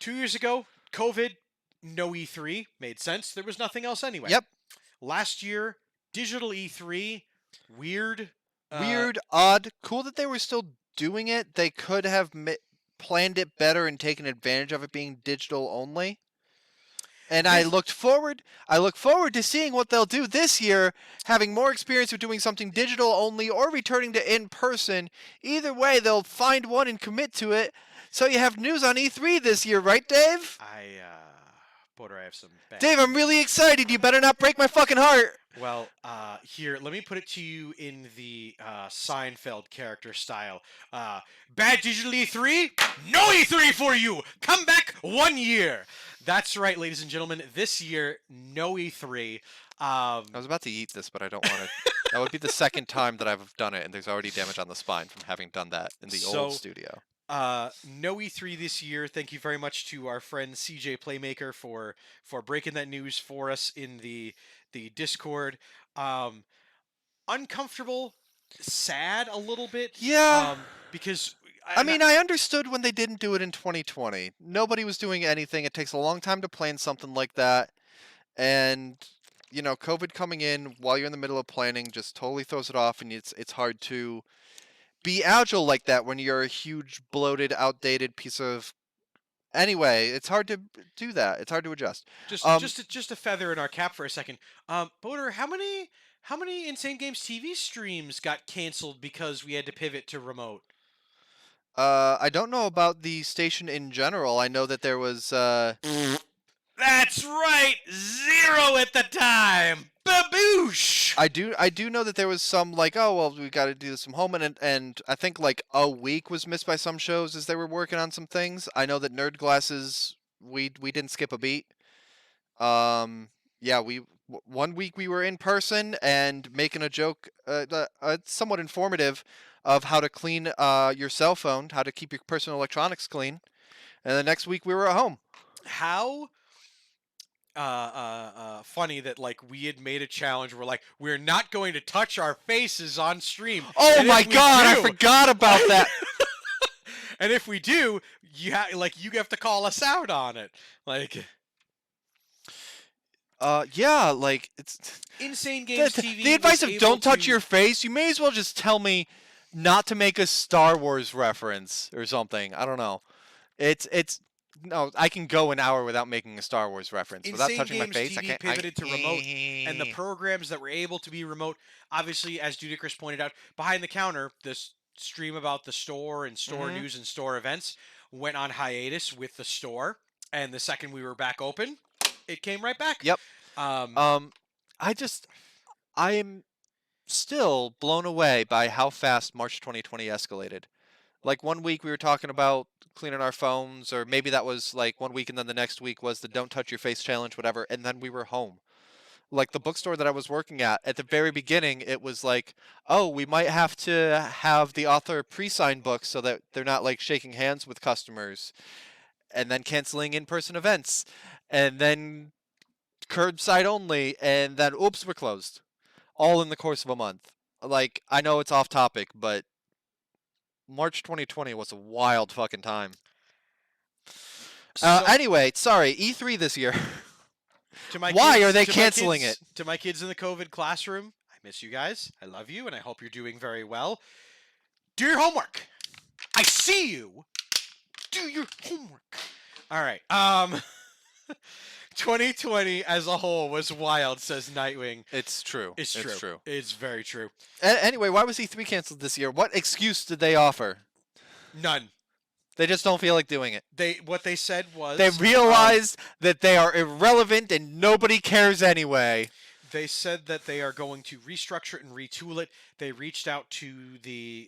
2 years ago, COVID, no E3, made sense. There was nothing else anyway. Yep. Last year, digital E3, weird. Weird, odd, cool that they were still doing it. They could have planned it better and taken advantage of it being digital only. And I look forward to seeing what they'll do this year, having more experience with doing something digital only or returning to in person. Either way, they'll find one and commit to it. So you have news on E3 this year, right, Dave? Porter, I have some bad Dave, I'm really excited. You better not break my fucking heart. Well, here, let me put it to you in the Seinfeld character style. Bad digital E3? No E3 for you! Come back 1 year! That's right, ladies and gentlemen. This year, no E3. I was about to eat this, but I don't want to. That would be the second time that I've done it, and there's already damage on the spine from having done that in the old studio. No E3 this year. Thank you very much to our friend CJ Playmaker for breaking that news for us in the Discord. Uncomfortable, sad a little bit. Yeah. Because I mean, I understood when they didn't do it in 2020. Nobody was doing anything. It takes a long time to plan something like that, and you know, COVID coming in while you're in the middle of planning just totally throws it off, and it's hard to be agile like that when you're a huge, bloated, outdated piece of. Anyway, it's hard to do that. It's hard to adjust. Just a feather in our cap for a second. Boater, how many Insane Games TV streams got canceled because we had to pivot to remote? I don't know about the station in general. I know that there was. That's right, 0 at the time. Baboosh! I do know that there was some like, oh well, we got to do this from home, and I think like a week was missed by some shows as they were working on some things. I know that Nerd Glasses we didn't skip a beat. Yeah, 1 week we were in person and making a joke, somewhat informative, of how to clean your cell phone, how to keep your personal electronics clean, and the next week we were at home. How funny that like we had made a challenge where like we're not going to touch our faces on stream. Oh my god, I forgot about that. And if we do, you have to call us out on it. Like yeah, like it's Insane Games TV. The advice of don't touch your face, you may as well just tell me not to make a Star Wars reference or something. I don't know. It's no, I can go an hour without making a Star Wars reference without touching my face. TV I can't. Pivoted to remote, and the programs that were able to be remote, obviously, as Dudicrous pointed out, behind the counter, this stream about the store and store news and store events went on hiatus with the store, and the second we were back open, it came right back. Yep. I am still blown away by how fast March 2020 escalated. Like 1 week we were talking about cleaning our phones, or maybe that was like 1 week and then the next week was the don't touch your face challenge, whatever, and then we were home. Like the bookstore that I was working at the very beginning, it was like, oh, we might have to have the author pre-sign books so that they're not like shaking hands with customers, and then canceling in-person events, and then curbside only, and then oops, we're closed. All in the course of a month. Like, I know it's off topic, but March 2020 was a wild fucking time. Anyway, sorry, E3 this year. Why are they canceling it? To my kids in the COVID classroom, I miss you guys. I love you, and I hope you're doing very well. Do your homework. I see you. Do your homework. All right. 2020 as a whole was wild, says Nightwing. It's true. It's true. It's very true. Anyway, why was E3 canceled this year? What excuse did they offer? None. They just don't feel like doing it. What they said was they realized that they are irrelevant and nobody cares anyway. They said that they are going to restructure it and retool it. They reached out to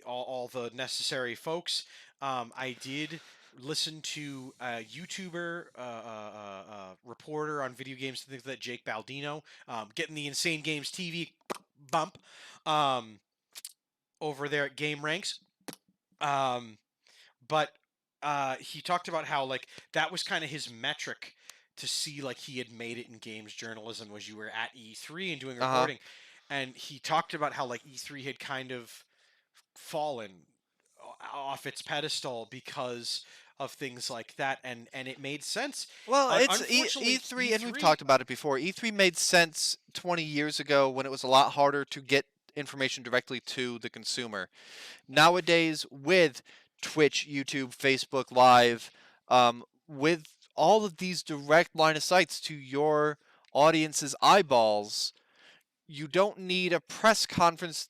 all the necessary folks. I did listen to a YouTuber, reporter on video games, things like that, Jake Baldino, getting the Insane Games TV bump over there at Game Ranks. But he talked about how like that was kind of his metric to see like he had made it in games journalism, was you were at E3 and doing reporting. And he talked about how like E3 had kind of fallen off its pedestal because of things like that, and it made sense. Well, it's E3, and we've talked about it before. E3 made sense 20 years ago when it was a lot harder to get information directly to the consumer. Nowadays, with Twitch, YouTube, Facebook Live, with all of these direct line of sights to your audience's eyeballs, you don't need a press conference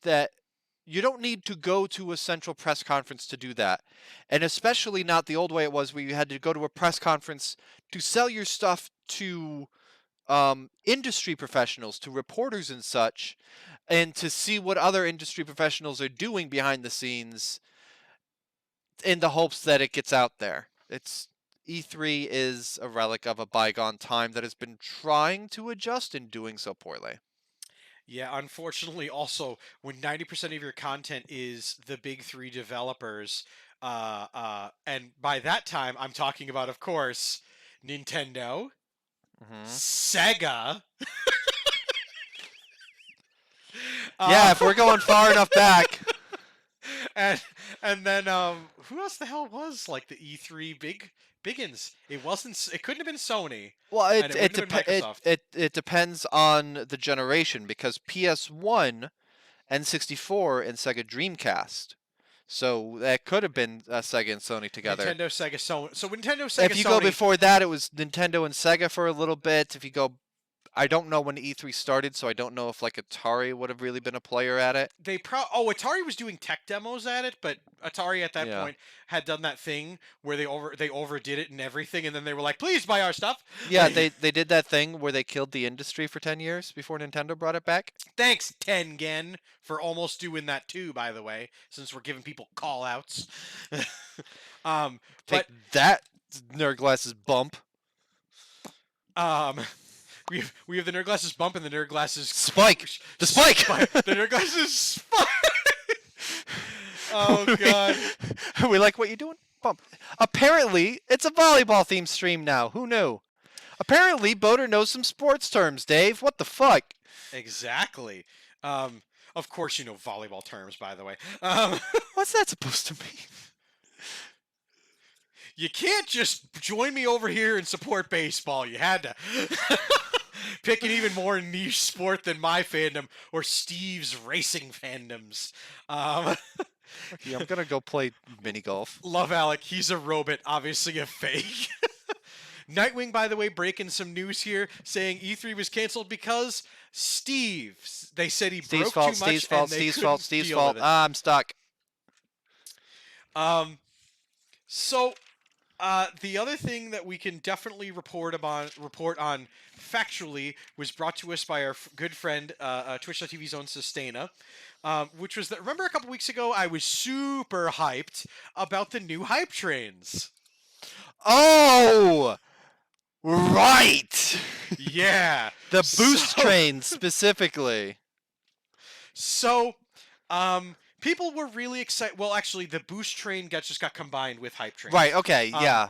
you don't need to go to a central press conference to do that. And especially not the old way it was, where you had to go to a press conference to sell your stuff to industry professionals, to reporters and such, and to see what other industry professionals are doing behind the scenes in the hopes that it gets out there. E3 is a relic of a bygone time that has been trying to adjust and doing so poorly. Yeah, unfortunately, also when 90% of your content is the big three developers, and by that time I'm talking about, of course, Nintendo, Sega. Yeah, if we're going far enough back. and and then who else the hell was like the E3 biggins? It wasn't. It couldn't have been Sony. Well, And it wouldn't have been Microsoft. it depends on the generation, because PS1, N64, and Sega Dreamcast. So that could have been Sega and Sony together. Nintendo, Sega, Sony. So Nintendo, Sega, If you Sony. go before that, it was Nintendo and Sega for a little bit. If you go, I don't know when E3 started, so I don't know if like Atari would have really been a player at it. Atari was doing tech demos at it, but Atari at that Yeah. point had done that thing where they overdid it and everything, and then they were like, "Please buy our stuff." Yeah, they did that thing where they killed the industry for 10 years before Nintendo brought it back. Thanks, Tengen, for almost doing that too. By the way, since we're giving people call outs. Take that, Nerd Glasses bump. We have the Nerd Glasses bump and the Nerd Glasses Spike! The spike! The Nerd Glasses spike! Oh, God. We like what you're doing? Bump. Apparently, it's a volleyball-themed stream now. Who knew? Apparently, Boater knows some sports terms, Dave. What the fuck? Exactly. Of course you know volleyball terms, by the way. What's that supposed to mean? You can't just join me over here and support baseball. You had to pick an even more niche sport than my fandom or Steve's racing fandoms. Yeah, I'm gonna go play mini golf. Love Alec. He's a robot, obviously a fake. Nightwing, by the way, breaking some news here, saying E3 was canceled because Steve. They said he broke too much. Steve's fault. Steve's fault. I'm stuck. So, the other thing that we can definitely report on factually was brought to us by our good friend Twitch.tv's own Sustaina, which was that, remember a couple weeks ago I was super hyped about the new hype trains. Oh, right. Yeah. The boost train specifically. So, people were really excited. Well, actually, the boost train just got combined with hype train. Right, okay, yeah.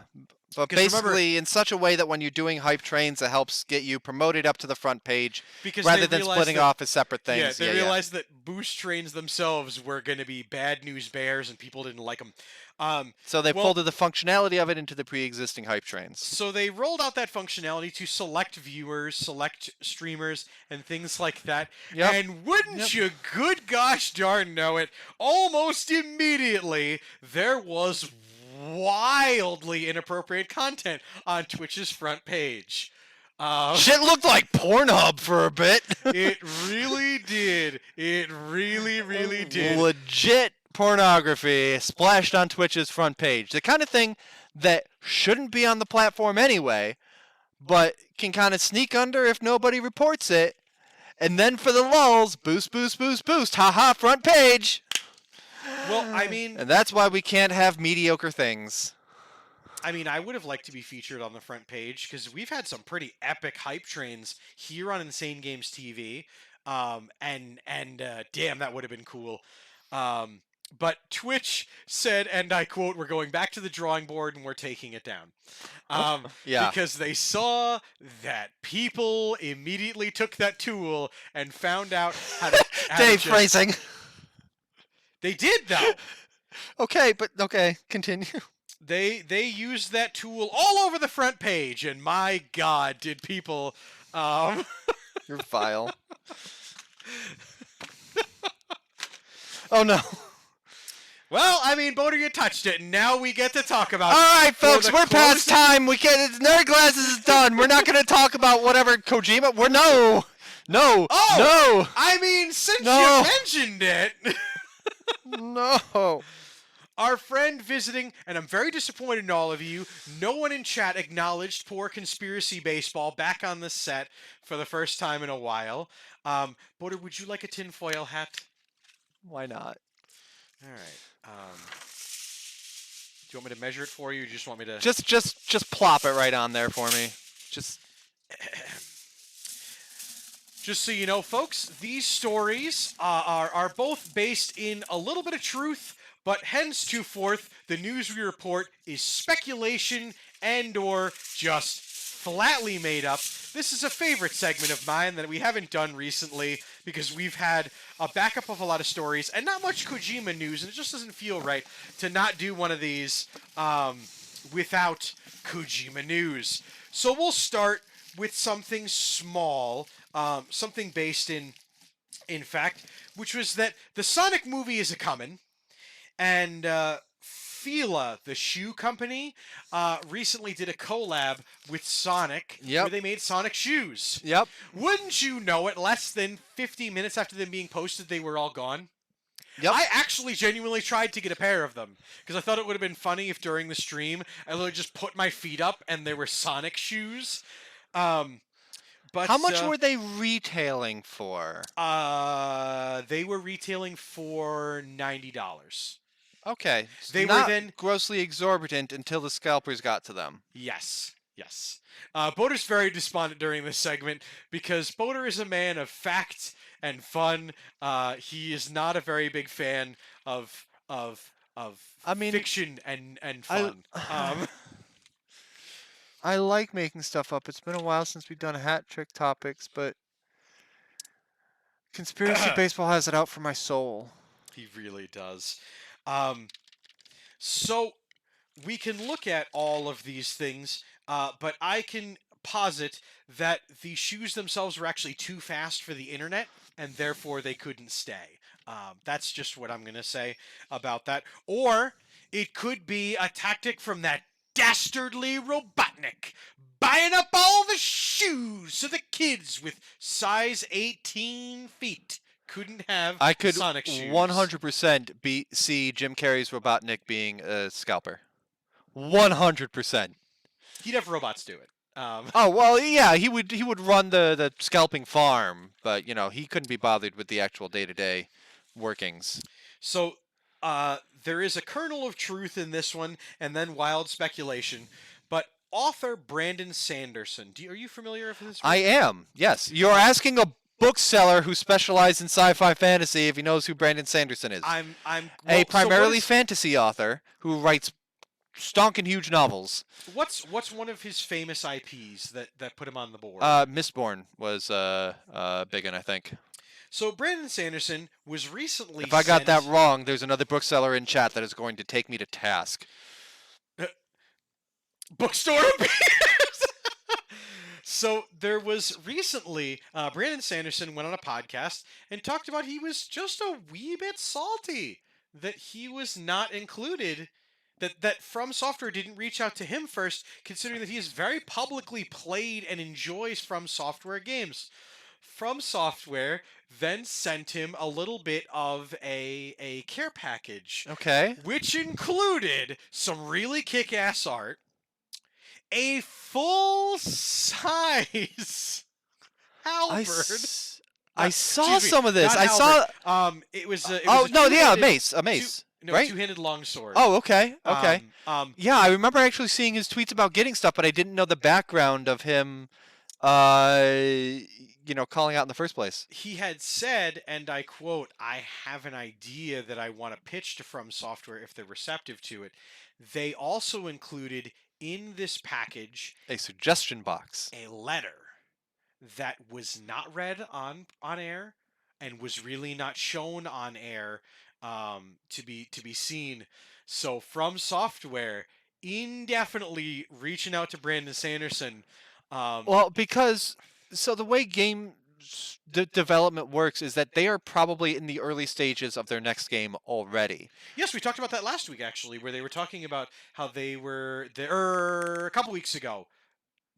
But 'cause remember- basically in such a way that when you're doing hype trains, it helps get you promoted up to the front page Because rather they than realized splitting that- off as separate things. Yeah, they realized that boost trains themselves were going to be bad news bears, and people didn't like them. So they well- folded the functionality of it into the pre-existing hype trains. So they rolled out that functionality to select viewers, select streamers, and things like that. Yep. And wouldn't you, good gosh darn know it, almost immediately there was wildly inappropriate content on Twitch's front page. Shit looked like Pornhub for a bit. It really did. It really, really did. Legit pornography splashed on Twitch's front page. The kind of thing that shouldn't be on the platform anyway, but can kind of sneak under if nobody reports it. And then for the lulz, boost, boost, boost, boost, haha, front page. Well, I mean, And that's why we can't have mediocre things. I would have liked to be featured on the front page because we've had some pretty epic hype trains here on Insane Games TV. And damn, that would have been cool. But Twitch said, and I quote, "We're going back to the drawing board and we're taking it down." Yeah. Because they saw that people immediately took that tool and found out how to. Dave phrasing. They did though. Okay, continue. They used that tool all over the front page, and my God, did people. You're vile. Oh no. Well, I mean, Boater, you touched it, and now we get to talk about. All right, for folks, the we're past closing- time. We can't. Nerd Glasses is done. We're not going to talk about whatever Kojima. No. Oh! I mean, since No. you mentioned it. No. Our friend visiting, and I'm very disappointed in all of you. No one in chat acknowledged poor Conspiracy Baseball back on the set for the first time in a while. Boater, would you like a tinfoil hat? Why not? All right. Do you want me to measure it for you? Or do you just want me to? Just plop it right on there for me. Just so you know, folks, these stories are both based in a little bit of truth, but henceforth, the news we report is speculation and/or just flatly made up. This is a favorite segment of mine that we haven't done recently because we've had a backup of a lot of stories and not much Kojima news, and it just doesn't feel right to not do one of these without Kojima news. So we'll start with something small, something based in fact, which was that the Sonic movie is a-comin', and Fila, the shoe company, recently did a collab with Sonic where they made Sonic shoes. Yep. Wouldn't you know it, less than 50 minutes after them being posted, they were all gone? Yep. I actually genuinely tried to get a pair of them because I thought it would have been funny if during the stream I literally just put my feet up and they were Sonic shoes. But How much were they retailing for? They were retailing for $90. Okay. They were not then grossly exorbitant until the scalpers got to them. Yes. Boater's very despondent during this segment because Boater is a man of fact and fun. He is not a very big fan of fiction and fun. I like making stuff up. It's been a while since we've done hat trick topics, but Conspiracy Baseball has it out for my soul. He really does. So we can look at all of these things, but I can posit that the shoes themselves were actually too fast for the internet, and therefore they couldn't stay. That's just what I'm going to say about that. Or it could be a tactic from that dastardly Robotnik, buying up all the shoes so the kids with size 18 feet couldn't have I could Sonic shoes. 100% see Jim Carrey's Robotnik being a scalper. 100%. He'd have robots do it. Oh well, yeah, he would run the scalping farm, but he couldn't be bothered with the actual day-to-day workings. So there is a kernel of truth in this one, and then wild speculation. But author Brandon Sanderson, are you familiar with this? I am. Yes, you're asking a bookseller who specializes in sci-fi fantasy if he knows who Brandon Sanderson is. I'm a primarily fantasy author who writes stonking huge novels. What's one of his famous IPs that put him on the board? Mistborn was big one, I think. So Brandon Sanderson was recently. If I got that wrong, there's another bookseller in chat that is going to take me to task. Bookstore appears. So there was recently Brandon Sanderson went on a podcast and talked about he was just a wee bit salty that he was not included. That From Software didn't reach out to him first, considering that he has very publicly played and enjoys From Software games. From Software then sent him a little bit of a care package. Okay. Which included some really kick-ass art, a full-size halberd. I saw some of this. Not I saw. halberd. It was. It Oh was a no! Yeah, a two-handed- mace. No, right? two-handed longsword. Oh, okay. Okay. Yeah, I remember actually seeing his tweets about getting stuff, but I didn't know the background of him. Calling out in the first place. He had said, and I quote, "I have an idea that I want to pitch to From Software if they're receptive to it." They also included in this package A suggestion box. a letter that was not read on air and was really not shown on air to be seen. So From Software indefinitely reaching out to Brandon Sanderson. Well, because the way development works is that they are probably in the early stages of their next game already. Yes, we talked about that last week, actually, where they were talking about how they were there a couple weeks ago.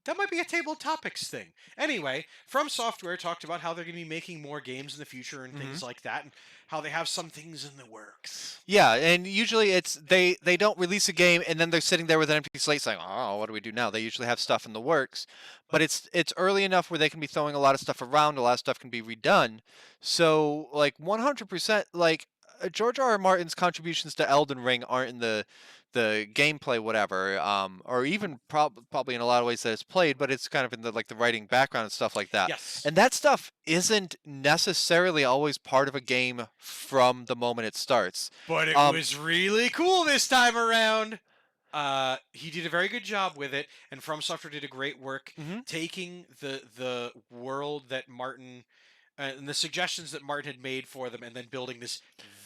That might be a table of topics thing. Anyway, From Software talked about how they're going to be making more games in the future and things like that, and how they have some things in the works. Yeah, and usually it's they don't release a game and then they're sitting there with an empty slate saying, "Oh, what do we do now?" They usually have stuff in the works, but it's early enough where they can be throwing a lot of stuff around, a lot of stuff can be redone. So, like 100%, like George R. R. Martin's contributions to Elden Ring aren't in the gameplay, whatever, or even probably in a lot of ways that it's played, but it's kind of in the like the writing background and stuff like that. Yes. And that stuff isn't necessarily always part of a game from the moment it starts. But it was really cool this time around. He did a very good job with it, and From Software did a great work taking the world that Martin and the suggestions that Martin had made for them, and then building this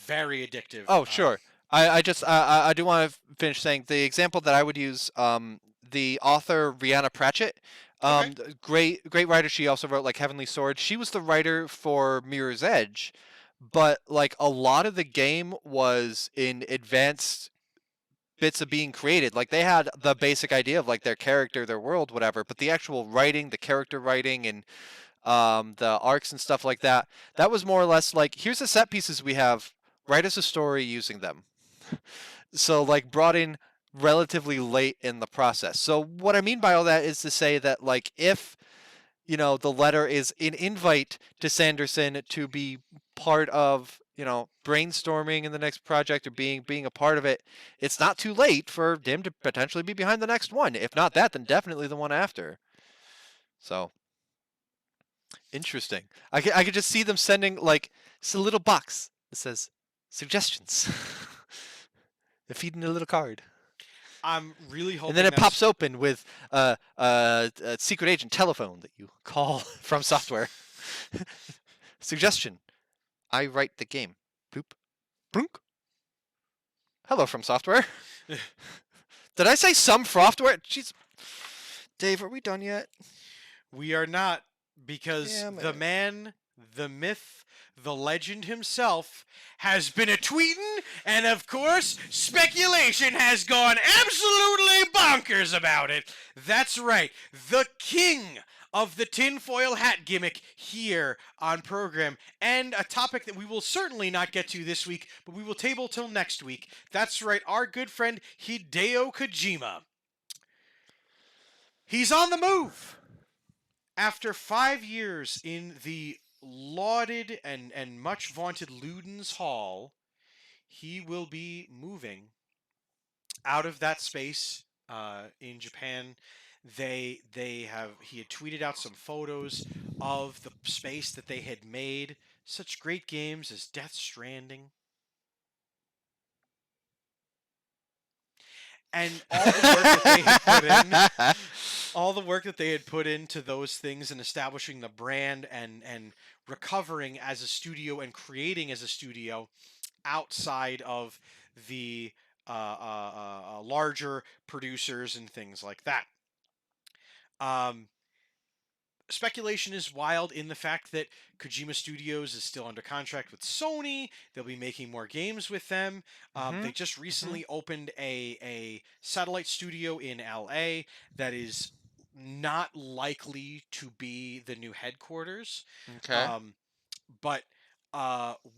very addictive. Oh, sure. I do want to finish saying the example that I would use. The author Rihanna Pratchett, great writer. She also wrote like Heavenly Sword. She was the writer for Mirror's Edge, but like a lot of the game was in advanced bits of being created. Like they had the basic idea of like their character, their world, whatever, but the actual writing, the character writing, and the arcs and stuff like that, that was more or less like, here's the set pieces we have. Write us a story using them. So like brought in relatively late in the process. So what I mean by all that is to say that like if the letter is an invite to Sanderson to be part of brainstorming in the next project or being a part of it, it's not too late for him to potentially be behind the next one. If not that, then definitely the one after. So interesting. I could just see them sending like it's a little box that says suggestions. They're feeding a little card. I'm really hoping. And then it pops open with a secret agent telephone that you call From Software. Suggestion. I write the game. Boop. Brunk. Hello, From Software. Did I say some software? Jeez. Dave, are we done yet? We are not, because the man, the myth, the legend himself has been a tweeting, and of course, speculation has gone absolutely bonkers about it. That's right, the king of the tinfoil hat gimmick here on program, and a topic that we will certainly not get to this week, but we will table till next week. That's right, our good friend Hideo Kojima. He's on the move. After 5 years in the lauded and much vaunted Luden's Hall, he will be moving out of that space in Japan. He had tweeted out some photos of the space that they had made. Such great games as Death Stranding. And all the work that they had put in, all the work that they had put into those things and establishing the brand and recovering as a studio and creating as a studio outside of the larger producers and things like that. Speculation is wild in the fact that Kojima Studios is still under contract with Sony. They'll be making more games with them. They just recently opened a satellite studio in LA that is not likely to be the new headquarters. Okay. But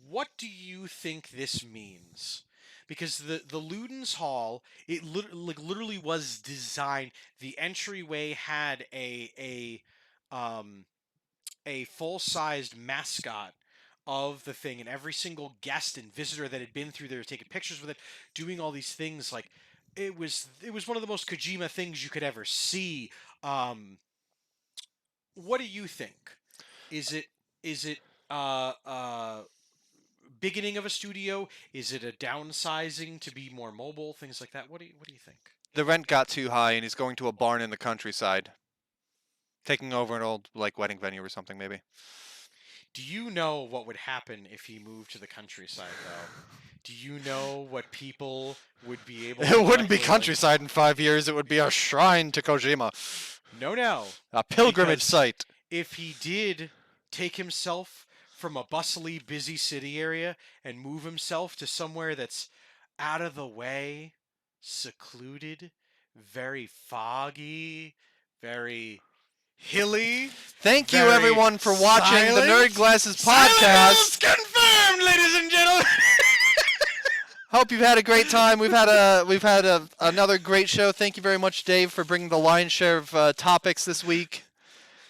what do you think this means? Because the Luden's Hall, it literally was designed. The entryway had a full-sized mascot of the thing, and every single guest and visitor that had been through there taking pictures with it, doing all these things. Like it was one of the most Kojima things you could ever see. What do you think? Is it beginning of a studio? Is it a downsizing to be more mobile? Things like that. What do you think? The rent got too high, and he's going to a barn in the countryside. Taking over an old wedding venue or something, maybe. Do you know what would happen if he moved to the countryside, though? Do you know what people would be able to... It wouldn't be countryside in 5 years. It would be a shrine to Kojima. No. A pilgrimage site. If he did take himself from a bustly, busy city area and move himself to somewhere that's out of the way, secluded, very foggy, very hilly. Thank you, very everyone, for watching the silent. Nerd Glasses Silent podcast. Hills confirmed, ladies and gentlemen. Hope you've had a great time. We've had another great show. Thank you very much, Dave, for bringing the lion's share of topics this week.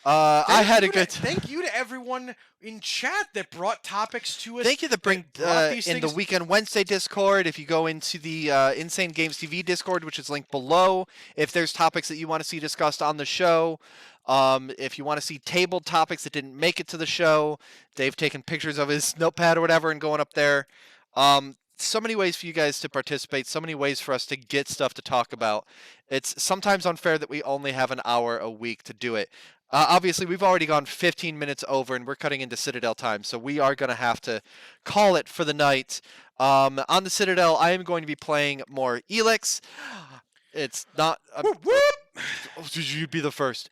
I had a good. Thank you to everyone in chat that brought topics to us. Thank you to bring brought these in the things. Weekend Wednesday Discord. If you go into the Insane Games TV Discord, which is linked below, if there's topics that you want to see discussed on the show, if you want to see tabled topics that didn't make it to the show, Dave taking pictures of his notepad or whatever and going up there. So many ways for you guys to participate, so many ways for us to get stuff to talk about. It's sometimes unfair that we only have an hour a week to do it. Obviously, we've already gone 15 minutes over, and we're cutting into Citadel time, so we are going to have to call it for the night. On the Citadel, I am going to be playing more Elix. It's not... You'd be the first.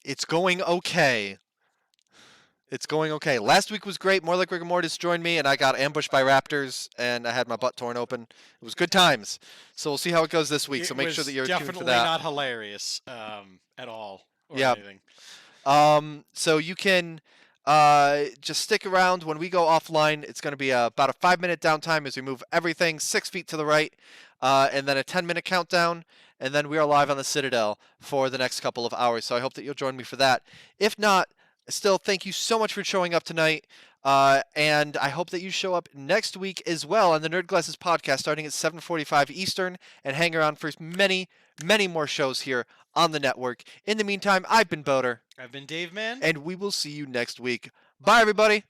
It's going okay. It's going okay. Last week was great. More Like Rigor Mortis joined me, and I got ambushed by raptors, and I had my butt torn open. It was good times. So we'll see how it goes this week. So make sure that you're tuned for that. Definitely not hilarious at all. Or Yeah. anything. So you can just stick around. When we go offline, it's going to be about a 5-minute downtime as we move everything 6 feet to the right, and then a 10-minute countdown, and then we are live on the Citadel for the next couple of hours. So I hope that you'll join me for that. If not, still, thank you so much for showing up tonight, and I hope that you show up next week as well on the Nerd Glasses podcast starting at 7:45 Eastern, and hang around for many, many more shows here on the network. In the meantime, I've been Boater. I've been Dave Man. And we will see you next week. Bye, everybody.